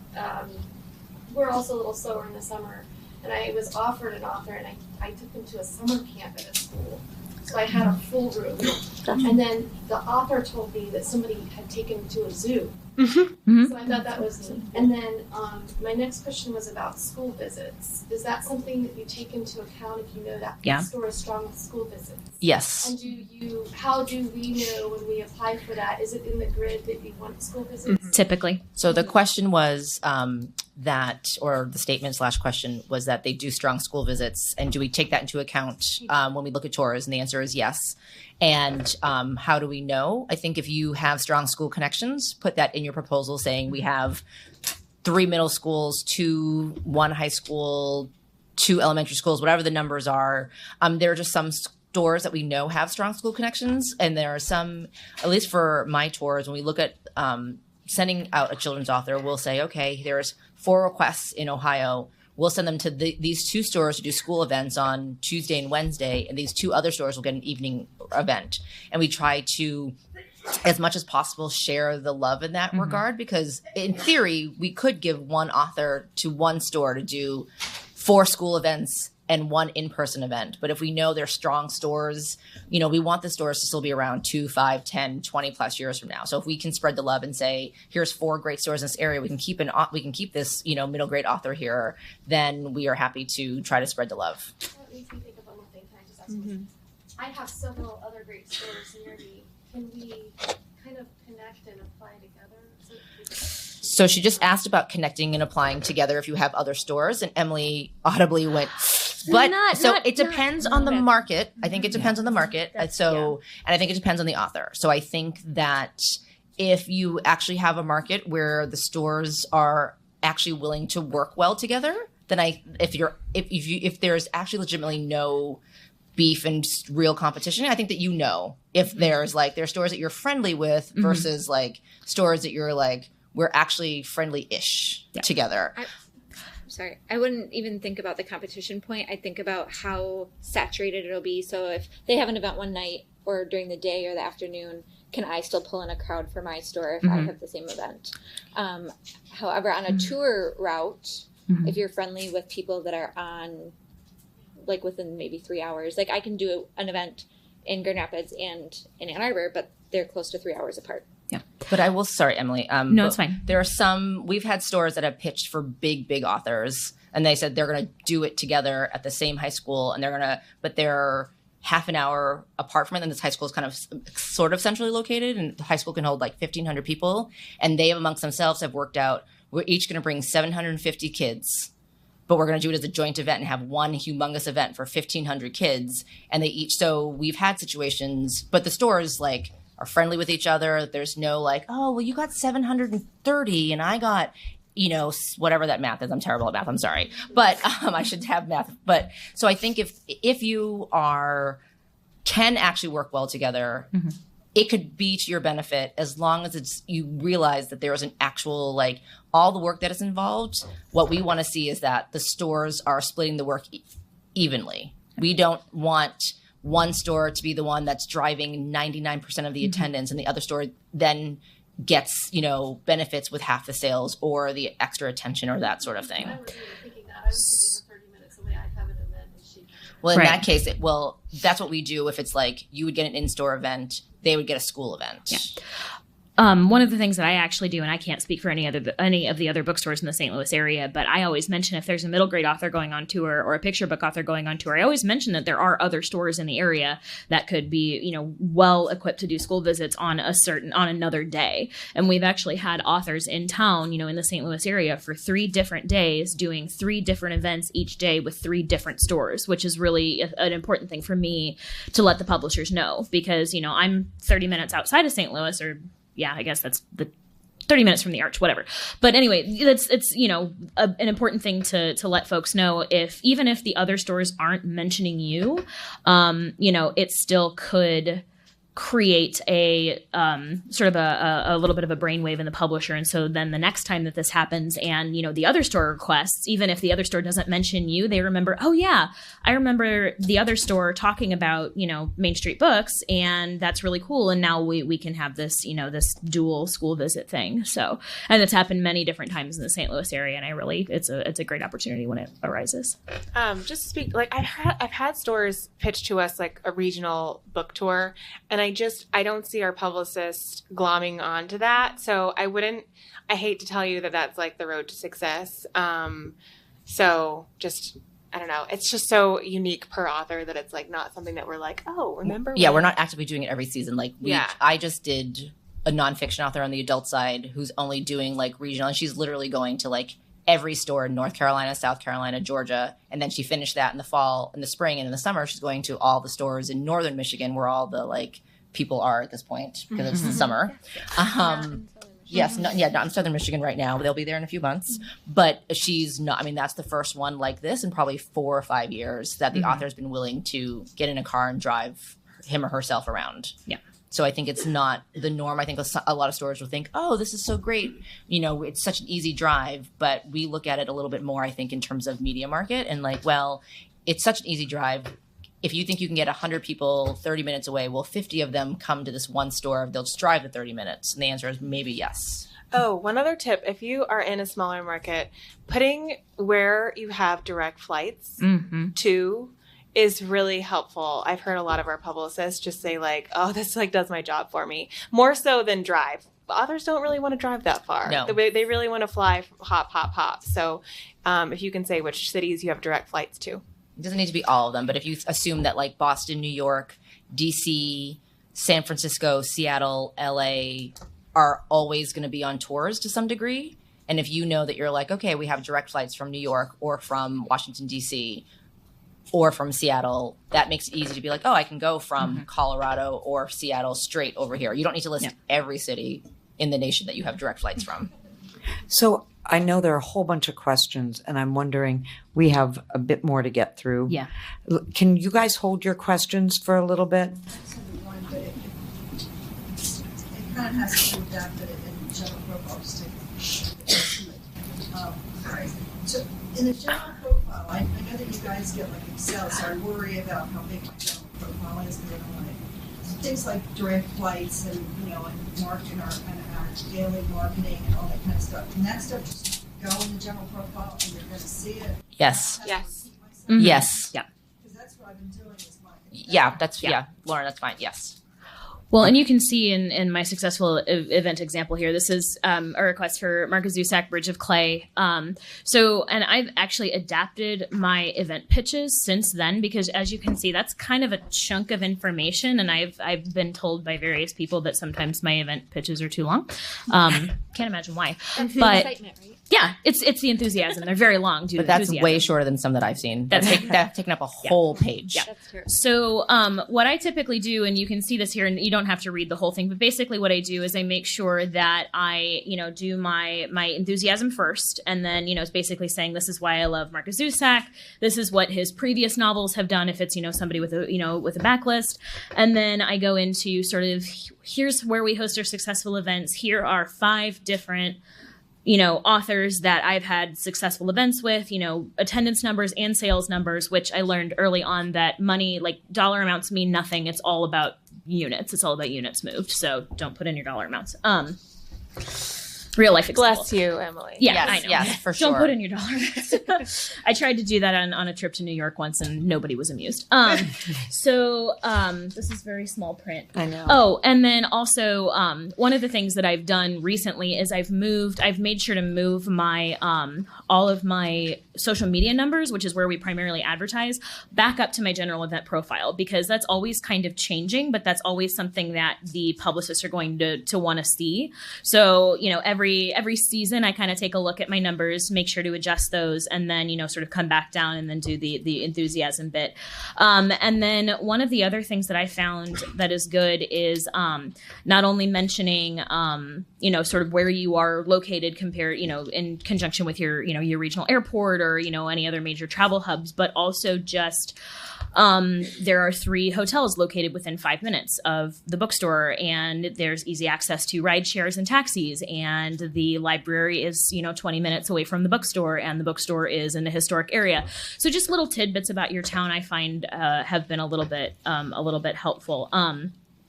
J: we're also a little slower in the summer, and I was offered an author, and I took them to a summer camp at a school. So I had a full room, and then the author told me that somebody had taken him to a zoo. So I thought that was neat. And then my next question was about school visits. Is that something that you take into account if you know that the store is strong with school visits?
E: Yes.
J: And how do we know when we apply for that? Is it in the grid that you want school visits?
F: Typically.
E: So the question was or the statement / question was that they do strong school visits, and do we take that into account when we look at tours? And the answer is yes. And how do we know? I think if you have strong school connections, put that in your proposal saying we have 3 middle schools, 1 high school, 2 elementary schools, whatever the numbers are. There are just some stores that we know have strong school connections, and there are some, at least for my tours, when we look at sending out a children's author, we'll say, okay, there's 4 requests in Ohio. We'll send them to these 2 stores to do school events on Tuesday and Wednesday, and these 2 other stores will get an evening event. And we try to, as much as possible, share the love in that regard, because in theory, we could give one author to one store to do 4 school events and 1 in-person event. But if we know they're strong stores, you know, we want the stores to still be around 2, 5, 10, 20 plus years from now. So if we can spread the love and say, here's 4 great stores in this area, we can keep this, you know, middle grade author here, then we are happy to try to spread the love.
J: That makes me think of one more thing. Can I just ask one? I have several other great stores near me. Can we kind of connect and apply together?
E: So she just asked about connecting and applying together if you have other stores, and Emily audibly went, but it depends on the market. I think it depends on the market. And I think it depends on the author. So I think that if you actually have a market where the stores are actually willing to work well together, then if there's actually legitimately no beef and real competition, I think that if there's there's stores that you're friendly with versus stores that you're we're actually friendly-ish together.
D: I wouldn't even think about the competition point. I think about how saturated it'll be. So if they have an event one night or during the day or the afternoon, can I still pull in a crowd for my store if I have the same event? However, on a tour route, if you're friendly with people that are on within maybe 3 hours, I can do an event in Grand Rapids and in Ann Arbor, but they're close to 3 hours apart.
E: Yeah. But I will, sorry, Emily.
F: No, it's fine.
E: There are we've had stores that have pitched for big authors, and they said they're going to do it together at the same high school, and but they're half an hour apart from it, and this high school is kind of sort of centrally located, and the high school can hold 1,500 people, and they amongst themselves have worked out, we're each going to bring 750 kids, but we're going to do it as a joint event and have one humongous event for 1,500 kids, and so we've had situations, but the stores, are friendly with each other. There's no oh, well, you got 730 and I got, whatever that math is. I'm terrible at math. I'm sorry. But I should have math. But so I think if you can actually work well together, it could be to your benefit as long as you realize that there is an actual, all the work that is involved. What we want to see is that the stores are splitting the work evenly. We don't want one store to be the one that's driving 99% of the attendance, and the other store then gets, benefits with half the sales or the extra attention or that sort of thing.
J: I was really thinking that. I was thinking 30 minutes away. I have an event and she.
E: Well, in that case, that's what we do. If it's you would get an in-store event, they would get a school event.
F: Yeah. One of the things that I actually do, and I can't speak for any of the other bookstores in the St. Louis area, but I always mention if there's a middle grade author going on tour or a picture book author going on tour, I always mention that there are other stores in the area that could be, well equipped to do school visits on another day. And we've actually had authors in town, in the St. Louis area for 3 different days doing 3 different events each day with 3 different stores, which is really an important thing for me to let the publishers know, because, I'm 30 minutes outside of St. Louis, or I guess that's the 30 minutes from the Arch, whatever. But anyway, it's an important thing to let folks know. Even if the other stores aren't mentioning you, it still could create a sort of a little bit of a brainwave in the publisher. And so then the next time that this happens and, the other store requests, even if the other store doesn't mention you, they remember, oh yeah, I remember the other store talking about, Main Street Books, and that's really cool. And now we can have this, this dual school visit thing. So, and it's happened many different times in the St. Louis area. And it's a great opportunity when it arises.
C: Just to speak, I've had stores pitch to us a regional book tour, and I don't see our publicist glomming onto that. So I hate to tell you that that's the road to success. So just, I don't know. It's just so unique per author that it's not something that we're oh, remember?
E: Yeah, we're not actively doing it every season. I just did a nonfiction author on the adult side who's only doing regional, and she's literally going to every store in North Carolina, South Carolina, Georgia. And then she finished that in the spring, and in the summer, she's going to all the stores in northern Michigan where all the people are at this point because it's the summer. Yes, not in Southern Michigan right now. They'll be there in a few months. But she's not, I mean, that's the first one like this in probably 4 or 5 years that the author's been willing to get in a car and drive him or herself around.
F: Yeah.
E: So I think it's not the norm. I think a lot of stores will think, oh, this is so great. You know, it's such an easy drive. But we look at it a little bit more, I think, in terms of media market and like, well, it's such an easy drive. If you think you can get 100 people 30 minutes away, well, 50 of them come to this one store. They'll just drive the 30 minutes. And the answer is maybe yes.
C: Oh, one other tip. If you are in a smaller market, putting where you have direct flights to is really helpful. I've heard a lot of our publicists just say like, oh, this like does my job for me. More so than drive. Authors don't really want to drive that far.
E: No.
C: They really want to fly hop. So if you can say which cities you have direct flights to.
E: It doesn't need to be all of them, but if you assume that like Boston, New York, DC, San Francisco, Seattle, LA are always going to be on tours to some degree, and if you know that you're like, okay, we have direct flights from New York or from Washington, DC, or from Seattle, that makes it easy to be like, oh, I can go from Colorado or Seattle straight over here. You don't need to list every city in the nation that you have direct flights from.
B: So I know there are a whole bunch of questions, and I'm wondering, we have a bit more to get through.
F: Yeah.
B: Can you guys hold your questions for a little bit?
K: It kind of has to do with that, but in general profile, just so in the general profile, I know that you guys get like Excel, so I worry about how big my general profile is. Because things like direct flights and and marketing our kind of our daily marketing and all that kind of stuff. Can that stuff just go in the general profile and you're going to see it?
E: Yes.
C: Yes.
E: Yes.
F: Yeah.
K: Because that's what I've been doing.
E: Lauren, that's fine. Yes.
F: Well, and you can see in my successful event example here, this is a request for Marcus Zusak, Bridge of Clay. And I've actually adapted my event pitches since then, because as you can see, that's kind of a chunk of information. And I've been told by various people that sometimes my event pitches are too long. Can't imagine why.
D: That's
F: but
D: excitement, right?
F: yeah, it's the enthusiasm. They're very long.
E: But that's way shorter than some that I've seen. That's taken up a whole page.
F: Yeah.
D: That's terrible.
F: So what I typically do, and you can see this here, and you don't have to read the whole thing, but basically what I do is I make sure that I, do my enthusiasm first, and then, it's basically saying this is why I love Marcus Zusak. This is what his previous novels have done if it's, somebody with a backlist. And then I go into sort of, here's where we host our successful events. Here are 5 different authors that I've had successful events with, attendance numbers and sales numbers, which I learned early on that money, like dollar amounts mean nothing. It's all about units. It's all about units moved. So don't put in your dollar amounts. Real life example.
C: Bless you, Emily.
F: Yeah,
E: Yes,
F: I know.
E: yes, for sure.
F: Don't put in your dollar amounts. I tried to do that on a trip to New York once, and nobody was amused. This is very small print.
B: I know.
F: Oh, and then also one of the things that I've done recently is I've made sure to move my all of my social media numbers, which is where we primarily advertise, back up to my general event profile, because that's always kind of changing, but that's always something that the publicists are going to want to see. So, every season I kind of take a look at my numbers, make sure to adjust those, and then, sort of come back down and then do the enthusiasm bit. And then one of the other things that I found that is good is not only mentioning, sort of where you are located compared, in conjunction with your regional airport or, any other major travel hubs, but also just there are 3 hotels located within 5 minutes of the bookstore, and there's easy access to ride shares and taxis, and the library is 20 minutes away from the bookstore, and the bookstore is in a historic area. So just little tidbits about your town I find have been a little bit helpful.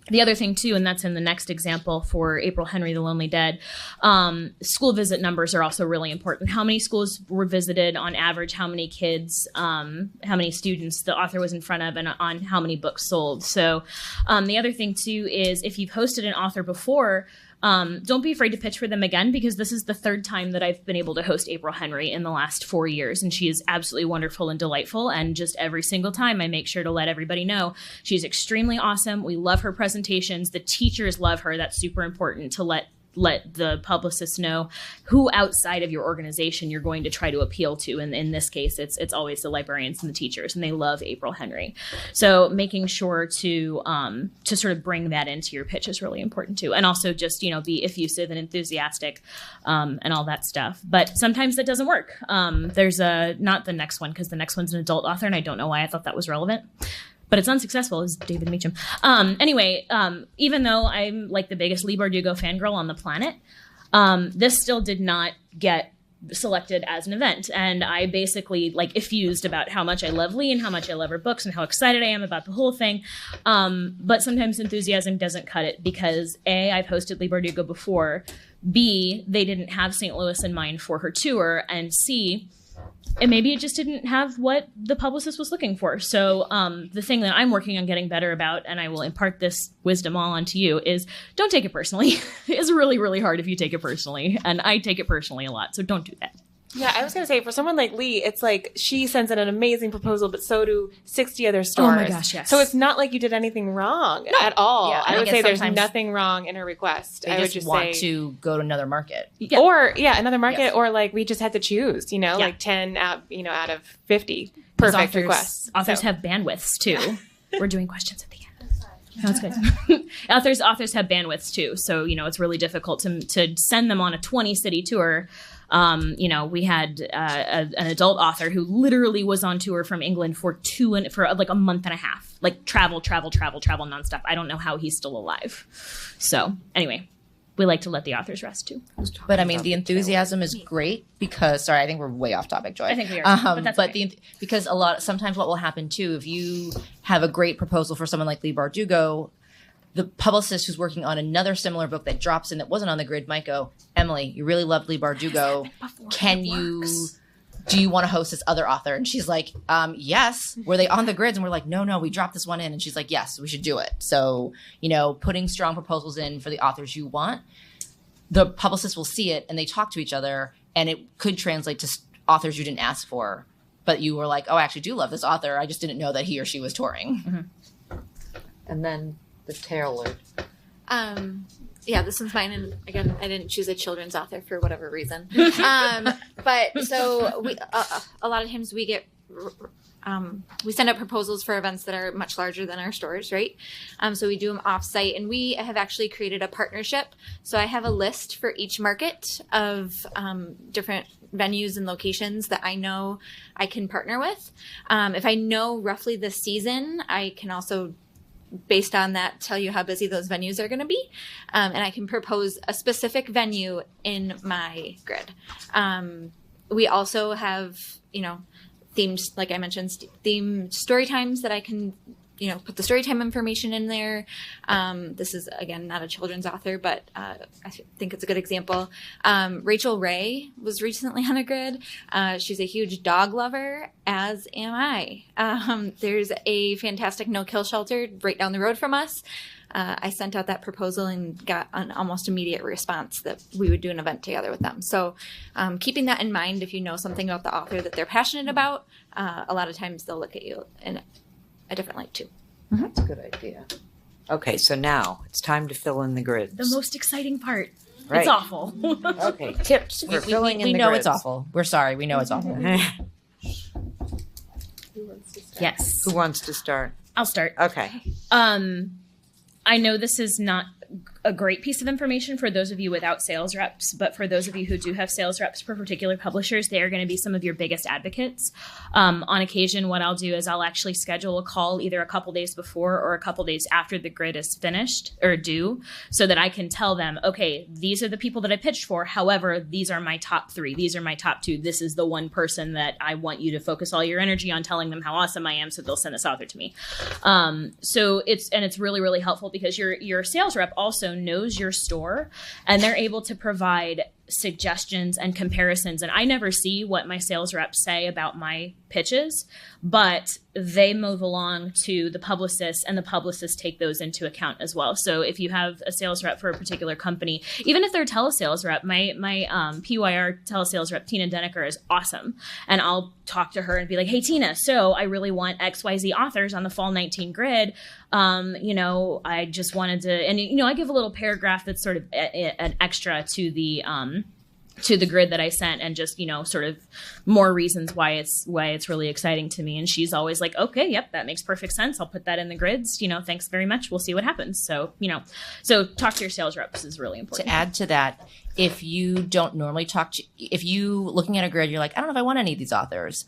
F: The other thing, too, and that's in the next example for April Henry, The Lonely Dead, school visit numbers are also really important. How many schools were visited on average, how many kids, how many students the author was in front of, and on how many books sold. So the other thing, too, is if you've hosted an author before, don't be afraid to pitch for them again, because this is the 3rd time that I've been able to host April Henry in the last 4 years. And she is absolutely wonderful and delightful. And just every single time I make sure to let everybody know she's extremely awesome. We love her presentations. The teachers love her. That's super important to let let the publicists know who outside of your organization you're going to try to appeal to. And in this case, it's always the librarians and the teachers, and they love April Henry. So making sure to sort of bring that into your pitch is really important too. And also just, be effusive and enthusiastic, and all that stuff. But sometimes that doesn't work. There's not the next one, because the next one's an adult author, and I don't know why I thought that was relevant. But it's unsuccessful, is David Meacham. Anyway, even though I'm like the biggest Leigh Bardugo fangirl on the planet, this still did not get selected as an event. And I basically effused about how much I love Leigh and how much I love her books and how excited I am about the whole thing. But sometimes enthusiasm doesn't cut it, because A, I've hosted Leigh Bardugo before, B, they didn't have St. Louis in mind for her tour, and C, and maybe it just didn't have what the publicist was looking for. So the thing that I'm working on getting better about, and I will impart this wisdom all onto you, is don't take it personally. It's really, really hard if you take it personally. And I take it personally a lot. So don't do that.
C: Yeah, I was going to say, for someone like Leigh, it's like she sends in an amazing proposal, but so do 60 other stores.
F: Oh my gosh, yes.
C: So it's not like you did anything wrong at all.
E: Yeah,
C: I would say there's nothing wrong in her request.
E: They
C: I would
E: just want to go to another market.
C: Yeah. Or, another market, or we just had to choose, 10 out, out of 50 perfect requests.
F: Authors have bandwidths too. We're doing questions at the end. That's good. Authors have bandwidths too. So, it's really difficult to send them on a 20-city tour. We had an adult author who literally was on tour from England for a month and a half, travel nonstop. I don't know how he's still alive. So anyway, we like to let the authors rest too.
E: But I mean, the enthusiasm is great because, sorry, I think we're way off topic, Joy.
F: I think we are, but that's okay.
E: Because sometimes what will happen too, if you have a great proposal for someone like Leigh Bardugo, the publicist who's working on another similar book that drops in that wasn't on the grid might go, Emily, you really loved Leigh Bardugo. Do you want to host this other author? And she's like, yes. Were they on the grids? And we're like, no, we dropped this one in. And she's like, yes, we should do it. So, putting strong proposals in for the authors you want, the publicist will see it and they talk to each other, and it could translate to authors you didn't ask for, but you were like, oh, I actually do love this author. I just didn't know that he or she was touring.
B: Mm-hmm. And then the tailored.
D: This one's mine, and again, I didn't choose a children's author for whatever reason. But so we a lot of times we get we send out proposals for events that are much larger than our stores, right? So we do them off-site, and we have actually created a partnership. So I have a list for each market of different venues and locations that I know I can partner with. If I know roughly the season, I can also, based on that, tell you how busy those venues are going to be. And I can propose a specific venue in my grid. We also have, themed, like I mentioned, themed story times that I can, put the story time information in there. This is, again, not a children's author, but I think it's a good example. Rachel Ray was recently on a grid. She's a huge dog lover, as am I. There's a fantastic no-kill shelter right down the road from us. I sent out that proposal and got an almost immediate response that we would do an event together with them. So keeping that in mind, if you know something about the author that they're passionate about, a lot of times they'll look at you in a different light too.
B: Mm-hmm. That's a good idea. Okay, so now it's time to fill in the grids.
F: The most exciting part.
B: Right.
F: It's awful.
B: Okay, tips for filling in the grids.
E: We know it's awful. We're sorry. We know it's awful.
C: Who wants to start?
F: Yes.
B: Who wants to start?
F: I'll start.
B: Okay.
F: I know this is not a great piece of information for those of you without sales reps, but for those of you who do have sales reps for particular publishers, they are going to be some of your biggest advocates. On occasion, what I'll do is I'll actually schedule a call either a couple days before or a couple days after the grid is finished or due, so that I can tell them, okay, these are the people that I pitched for. However, these are my top 3. These are my top 2. This is the one person that I want you to focus all your energy on telling them how awesome I am, so they'll send this author to me. So it's really, really helpful because your sales rep also knows your store, and they're able to provide suggestions and comparisons. And I never see what my sales reps say about my pitches, but they move along to the publicists, and the publicists take those into account as well. So if you have a sales rep for a particular company, even if they're a telesales rep, my PYR telesales rep, Tina Denneker, is awesome. And I'll talk to her and be like, hey, Tina, so I really want XYZ authors on the fall 19 grid. I just wanted to, and, I give a little paragraph that's sort of an extra to the grid that I sent, and just, sort of more reasons why it's really exciting to me. And she's always like, okay, yep, that makes perfect sense. I'll put that in the grids. Thanks very much. We'll see what happens. So, so talk to your sales reps is really important.
E: To add to that, if you don't normally if you looking at a grid, you're like, I don't know if I want any of these authors.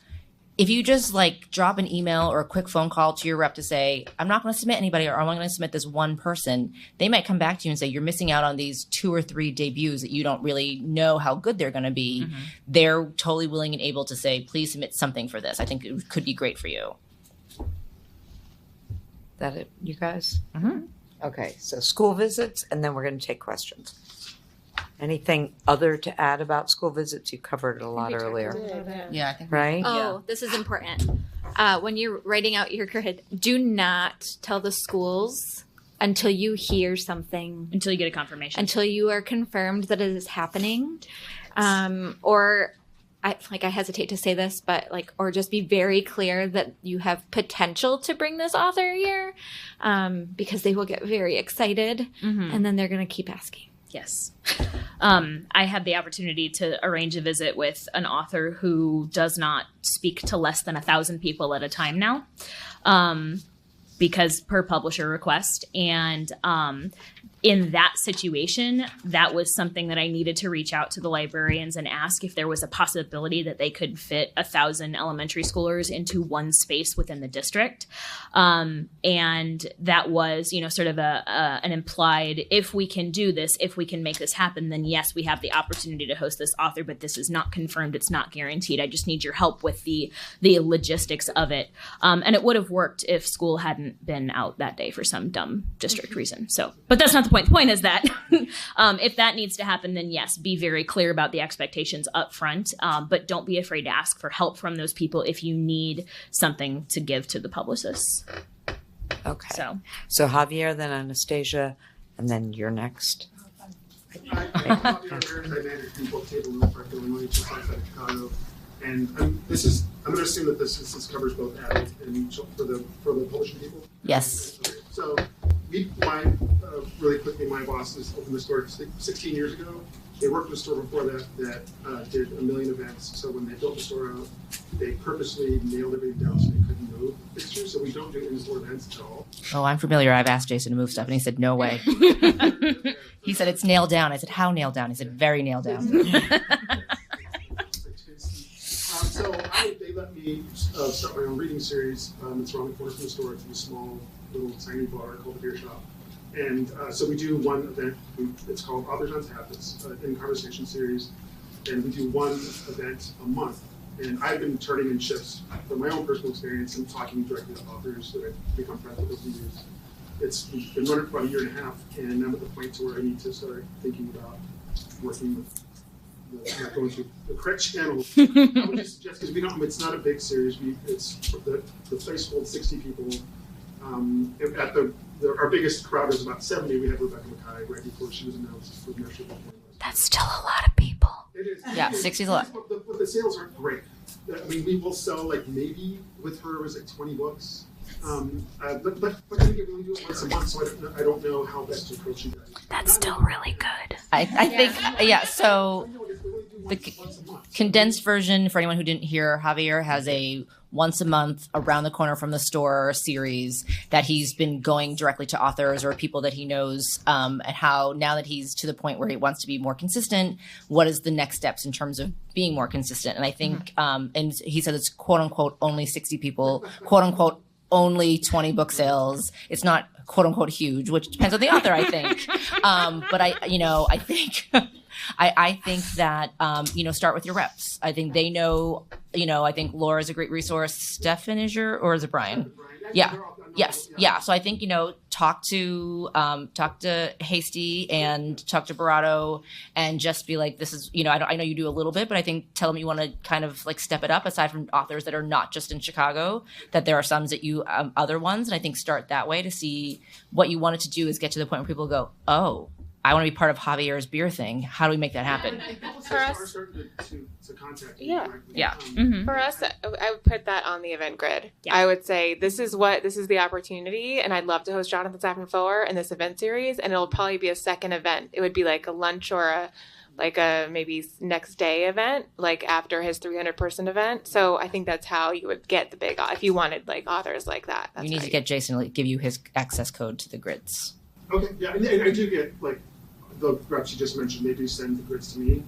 E: If you just drop an email or a quick phone call to your rep to say, I'm not going to submit anybody, or I'm only going to submit this one person, they might come back to you and say, you're missing out on these 2 or 3 debuts that you don't really know how good they're going to be. Mm-hmm. They're totally willing and able to say, please submit something for this. I think it could be great for you.
B: That it, you guys?
E: Mm-hmm.
B: Okay, so school visits, and then we're going to take questions. Anything other to add about school visits? You covered it a lot earlier.
E: Yeah, I think.
B: Right?
D: Oh, this is important. When you're writing out your grid, do not tell the schools until you hear something.
F: Until you get a confirmation.
D: Until you are confirmed that it is happening. Or I hesitate to say this, but or just be very clear that you have potential to bring this author here, because they will get very excited, and then they're going to keep asking.
F: Yes. I had the opportunity to arrange a visit with an author who does not speak to less than 1,000 people at a time now, because per publisher request. And in that situation, that was something that I needed to reach out to the librarians and ask if there was a possibility that they could fit 1,000 elementary schoolers into one space within the district. And that was, sort of an implied, if we can do this, if we can make this happen, then yes, we have the opportunity to host this author, but this is not confirmed. It's not guaranteed. I just need your help with the logistics of it. And it would have worked if school hadn't been out that day for some dumb district reason. So, but that's not the point. The point is that if that needs to happen, then yes, be very clear about the expectations up front, but don't be afraid to ask for help from those people if you need something to give to the publicists.
B: Okay. So Javier, then Anastasia, and then you're next.
L: I'm Javier. I manage the book table in Park, Illinois, just outside of Chicago. And I'm going to assume that this covers both adult and for the publishing people.
E: Yes.
L: Okay. So really quickly, my bosses opened the store 16 years ago. They worked in a store before that did 1 million events. So when they built the store out, they purposely nailed everything down so they couldn't move fixtures. So we don't do in-store events at all.
E: Oh, I'm familiar. I've asked Jason to move stuff, and he said, no way. He said, it's nailed down. I said, how nailed down? He said, very nailed down.
L: So they let me start my own reading series. It's around the corner from the store. It's in a small, little tiny bar called the Beer Shop. And so we do one event. It's called Authors on Tap. It's an in conversation series. And we do one event a month. And I've been turning in shifts from my own personal experience and talking directly to authors that I've become friends with over the years. It's been running for about 1.5 years, and I'm at the point to where I need to start thinking about working with going through the correct channel. I would just suggest, because it's not a big series. The place holds 60 people. At our biggest crowd is about 70. We had Rebecca Mackay right before she was announced for national.
E: That's still a lot of people.
L: It is.
E: Yeah, 60 is a lot.
L: But the sales aren't great. I mean, we will sell maybe with her it was 20 books. But I think it really do it once a month, so I don't know how best to approach you guys.
F: That's still really good.
E: I think, so the condensed version, for anyone who didn't hear, Javier has a once a month around the corner from the store series that he's been going directly to authors or people that he knows, and how now that he's to the point where he wants to be more consistent, what is the next steps in terms of being more consistent? And I think, and he said it's quote unquote only 60 people, quote unquote only 20 book sales. It's not quote unquote huge, which depends on the author, I think. But I think I think that start with your reps. I think they know. I think Laura's a great resource. Stefan is or is it Brian? Yeah.
L: they're all- I know,
E: Yes. Yeah. So I think, talk to Hasty and talk to Barato and just be like, this is, I know you do a little bit, but I think tell them you want to kind of like step it up aside from authors that are not just in Chicago, that there are some that you, other ones. And I think start that way to see what you wanted to do is get to the point where people go, oh, I want to be part of Javier's beer thing. How do we make that happen?
C: For us-
L: are starting to contact you
C: Yeah.
L: directly.
E: Yeah.
F: Mhm.
C: For us, I would put that on the event grid.
F: Yeah.
C: I would say this is the opportunity, and I'd love to host Jonathan Safran Foer in this event series, and it'll probably be a second event. It would be like a lunch or a maybe next day event, like after his 300-person event. So I think that's how you would get the big, if you wanted like authors like that. That's
E: You need
C: how
E: to get Jason to give you his access code to the grids.
L: Okay, yeah, and I do get like the reps you just mentioned. They do send the grids to me,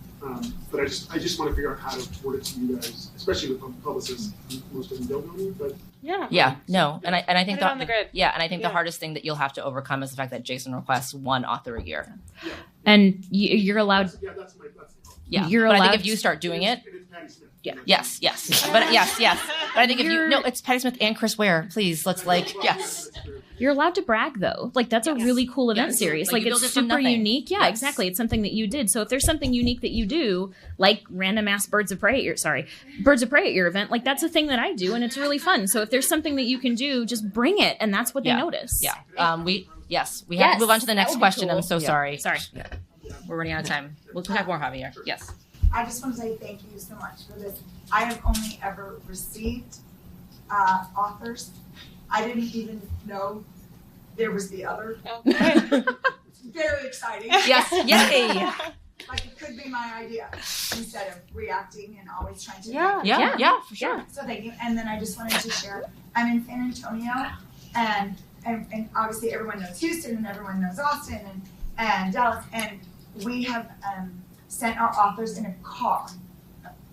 L: but I just want to figure out how to word it to you guys, especially with publicists. Most of them don't know me, but
E: Yeah, no, and I think
C: Put it on the grid.
E: Yeah, and I think the
C: Yeah.
E: hardest thing that you'll have to overcome is the fact that Jason requests one author a year.
F: And you're allowed.
L: that's the goal.
E: Yeah,
F: You're
E: but I
F: allowed
E: think if you start doing it,
L: And it's Patty Smith.
F: Yeah.
E: yes, but yes, but I think if you it's Patty Smith and Chris Ware, please let's yes.
F: You're allowed to brag though. Like that's a really cool event
E: Yes.
F: series.
E: Like,
F: Like
E: you
F: it's
E: built it from
F: super
E: nothing.
F: unique. Yeah,
E: Yes.
F: exactly. It's something that you did. So if there's something unique that you do, like random ass birds of prey at your event, like that's a thing that I do and it's really fun. So if there's something that you can do, just bring it and that's what they
E: Yeah.
F: notice.
E: Yeah. We have to move on to the
F: that
E: next
F: would be
E: question.
F: cool.
E: I'm so sorry.
F: Sorry.
E: We're running out of time. We'll have more Javier. Yes.
K: I just want to say thank you so much for this. I have only ever received authors. I didn't even know there was the other. Very exciting.
E: Yes. Yay.
K: Like it could be my idea instead of reacting and always trying to.
E: Yeah, for sure.
K: So thank you. And then I just wanted to share, I'm in San Antonio and obviously everyone knows Houston and everyone knows Austin and Dallas. And we have sent our authors in a car.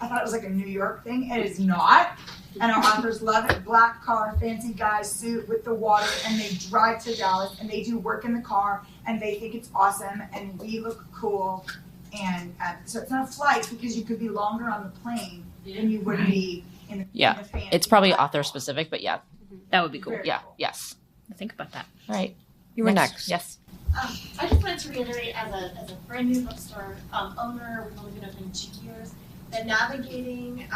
K: I thought it was like a New York thing. It is not. And our authors love it. Black car, fancy guy, suit with the water, and they drive to Dallas and they do work in the car and they think it's awesome and we look cool. And so it's not a flight because you could be longer on the plane than you would be in the fancy
E: It's probably
K: black
E: author
K: car.
E: specific, but yeah.
F: That would be cool.
K: Very
E: Yeah. Yes.
F: Think about that.
E: All right.
B: You were next.
E: Yes.
M: I just wanted to reiterate as a brand new bookstore owner, we've only been open 2 years, that navigating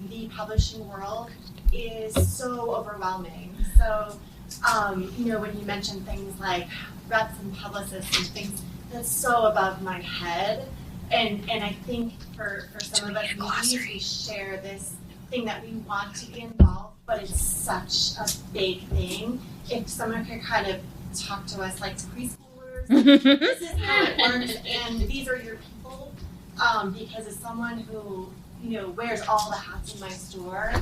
M: the publishing world is so overwhelming. So, when you mention things like reps and publicists and things, that's so above my head. And I think for some of us, we share this thing that we want to be involved, but it's such a big thing. If someone could kind of talk to us like preschoolers, this is how it works, and these are your people. Because as someone who wears all the hats in my store,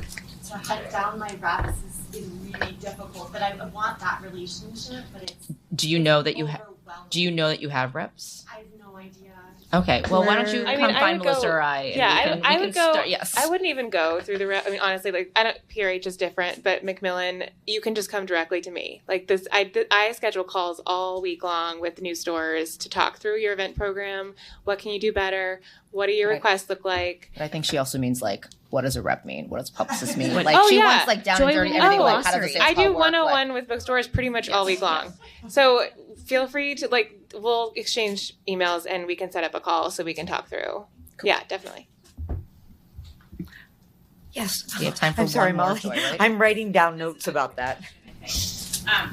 M: to hunt down my reps is really difficult. But I want that relationship. But it's
E: Do you know that you have?
M: overwhelming.
E: Do you know that you have reps?
M: I have no idea.
E: Okay. Well, why don't you
C: I
E: come
C: mean, I
E: find
C: would
E: Melissa
C: go-
E: or I? And
C: Yeah,
E: we
C: I
E: can
C: would go.
E: Start, yes.
C: I wouldn't even go through the. I mean, honestly, like PRH is different, but Macmillan, you can just come directly to me. Like this, I schedule calls all week long with new stores to talk through your event program. What can you do better? What do your
E: Right.
C: requests look like?
E: But I think she also means like, what does a rep mean? What does publicist mean?
F: What-
E: Like
C: Oh,
E: she
C: yeah.
E: wants like down and
F: Joy
E: dirty
F: will
E: everything.
F: know.
E: Like how does a sales
C: I
E: call
C: do
E: work?
C: 101 with bookstores pretty much all week long. So feel free to we'll exchange emails and we can set up a call so we can talk through. Yeah, definitely.
B: Yes.
E: We have time for
B: I'm sorry,
E: one more,
B: Molly.
E: Joy, right?
B: I'm writing down notes about that.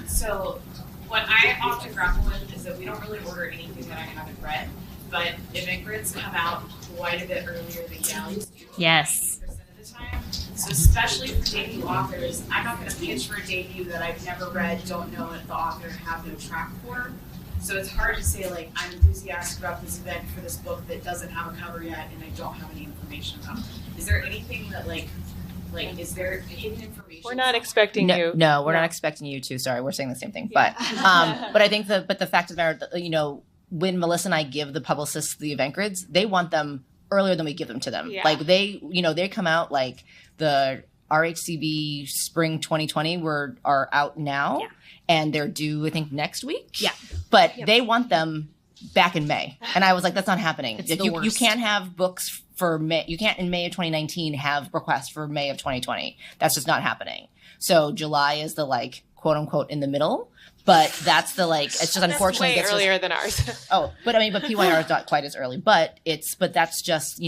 N: So what I often grapple with is that we don't really order anything that I haven't read, but event grids come out quite a bit earlier than galleys do.
F: Yes.
N: 90% of the time. So especially for debut authors, I'm not going to pitch for a debut that I've never read, don't know it, the author, have no track for. So it's hard to say like I'm enthusiastic about this event for this book that doesn't have a cover yet and I don't have any information about. Is there anything that like is there hidden information?
C: We're not expecting
E: No,
C: you.
E: no, we're not expecting you to. Sorry, we're saying the same thing. But I think the fact of the matter, when Melissa and I give the publicists the event grids, they want them earlier than we give them to them.
C: Yeah.
E: Like they come out like the RHCB Spring 2020 are out now, and they're due I think next week.
F: Yeah,
E: but they want them back in May, and I was like, that's not happening.
F: It's
E: If
F: the
E: you
F: worst.
E: can't have books for May. You can't in May of 2019 have requests for May of 2020. That's just not happening. So July is the like quote unquote in the middle, but that's the like it's just unfortunately
C: way earlier than ours.
E: but PYR is not quite as early, but that's just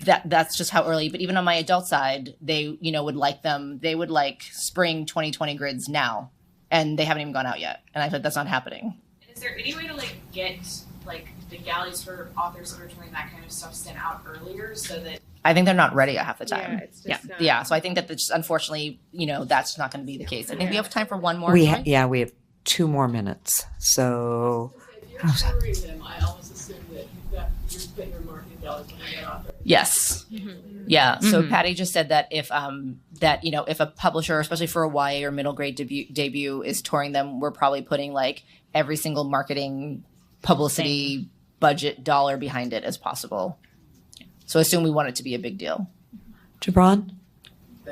E: that's just how early. But even on my adult side, they would like spring 2020 grids now, and they haven't even gone out yet, and I said that's not happening.
N: Is there any way to like get like the galleys for authors that are doing that kind of stuff sent out earlier so that
E: I think they're not ready half the time.
C: Yeah, it's just
E: Yeah. So I think that just unfortunately, that's not going to be the case. I think we have time for one more.
B: We have 2 more minutes. So
H: If you're touring them, I always assume that you've got your finger marking galleys when you get out there.
E: Yes.
C: Mm-hmm.
E: Yeah. So Patty just said that if if a publisher, especially for a YA or middle grade debut is touring them, we're probably putting like every single marketing publicity budget dollar behind it as possible. So assume we want it to be a big deal.
B: Gibran?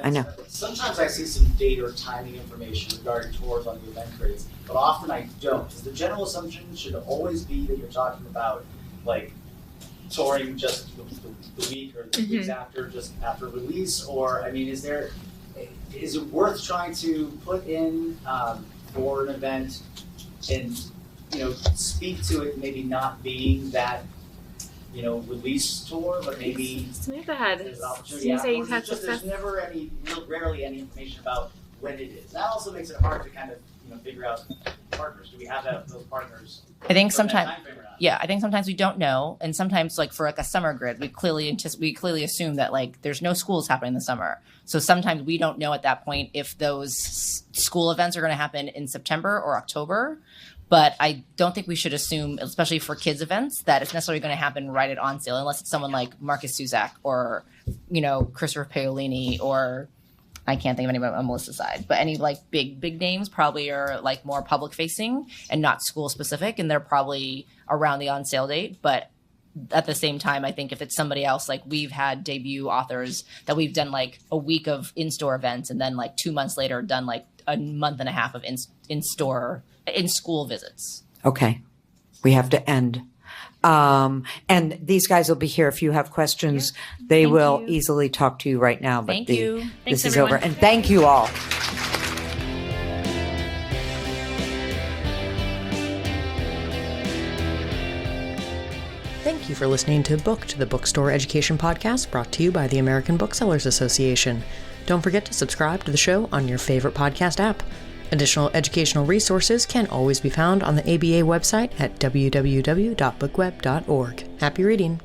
B: I know.
O: Sometimes I see some date or timing information regarding tours on the event grids, but often I don't. Because the general assumption should always be that you're talking about like touring just the week or the weeks after, just after release, or I mean, is it worth trying to put in for an event and speak to it maybe not being that release tour, but maybe
C: Smooth-ahead.
O: there's an opportunity
C: Seems like you've
O: afterwards.
C: had
O: It's just there's rarely any information about when it is. That also makes it hard to kind of figure out partners. Do we have those partners?
E: I think
O: from that
E: sometimes,
O: time frame or not?
E: I think sometimes we don't know, and sometimes like for like a summer grid, we clearly assume that like there's no schools happening in the summer. So sometimes we don't know at that point if those school events are going to happen in September or October. But I don't think we should assume, especially for kids events, that it's necessarily going to happen right at on sale, unless it's someone like Marcus Suzak or, Christopher Paolini, or I can't think of anybody on Melissa's side. But any like big names probably are like more public facing and not school specific, and they're probably around the on sale date. But at the same time, I think if it's somebody else, like we've had debut authors that we've done like a week of in-store events, and then like 2 months later done like a month and a half of in-school visits.
B: Okay. We have to end. And these guys will be here if you have questions. They will easily talk to you right now. But
E: Thank you.
B: This
F: Thanks,
B: is
F: everyone.
B: over. And thank you all.
A: Thank you for listening to Booked, the Bookstore Education Podcast brought to you by the American Booksellers Association. Don't forget to subscribe to the show on your favorite podcast app. Additional educational resources can always be found on the ABA website at www.bookweb.org. Happy reading!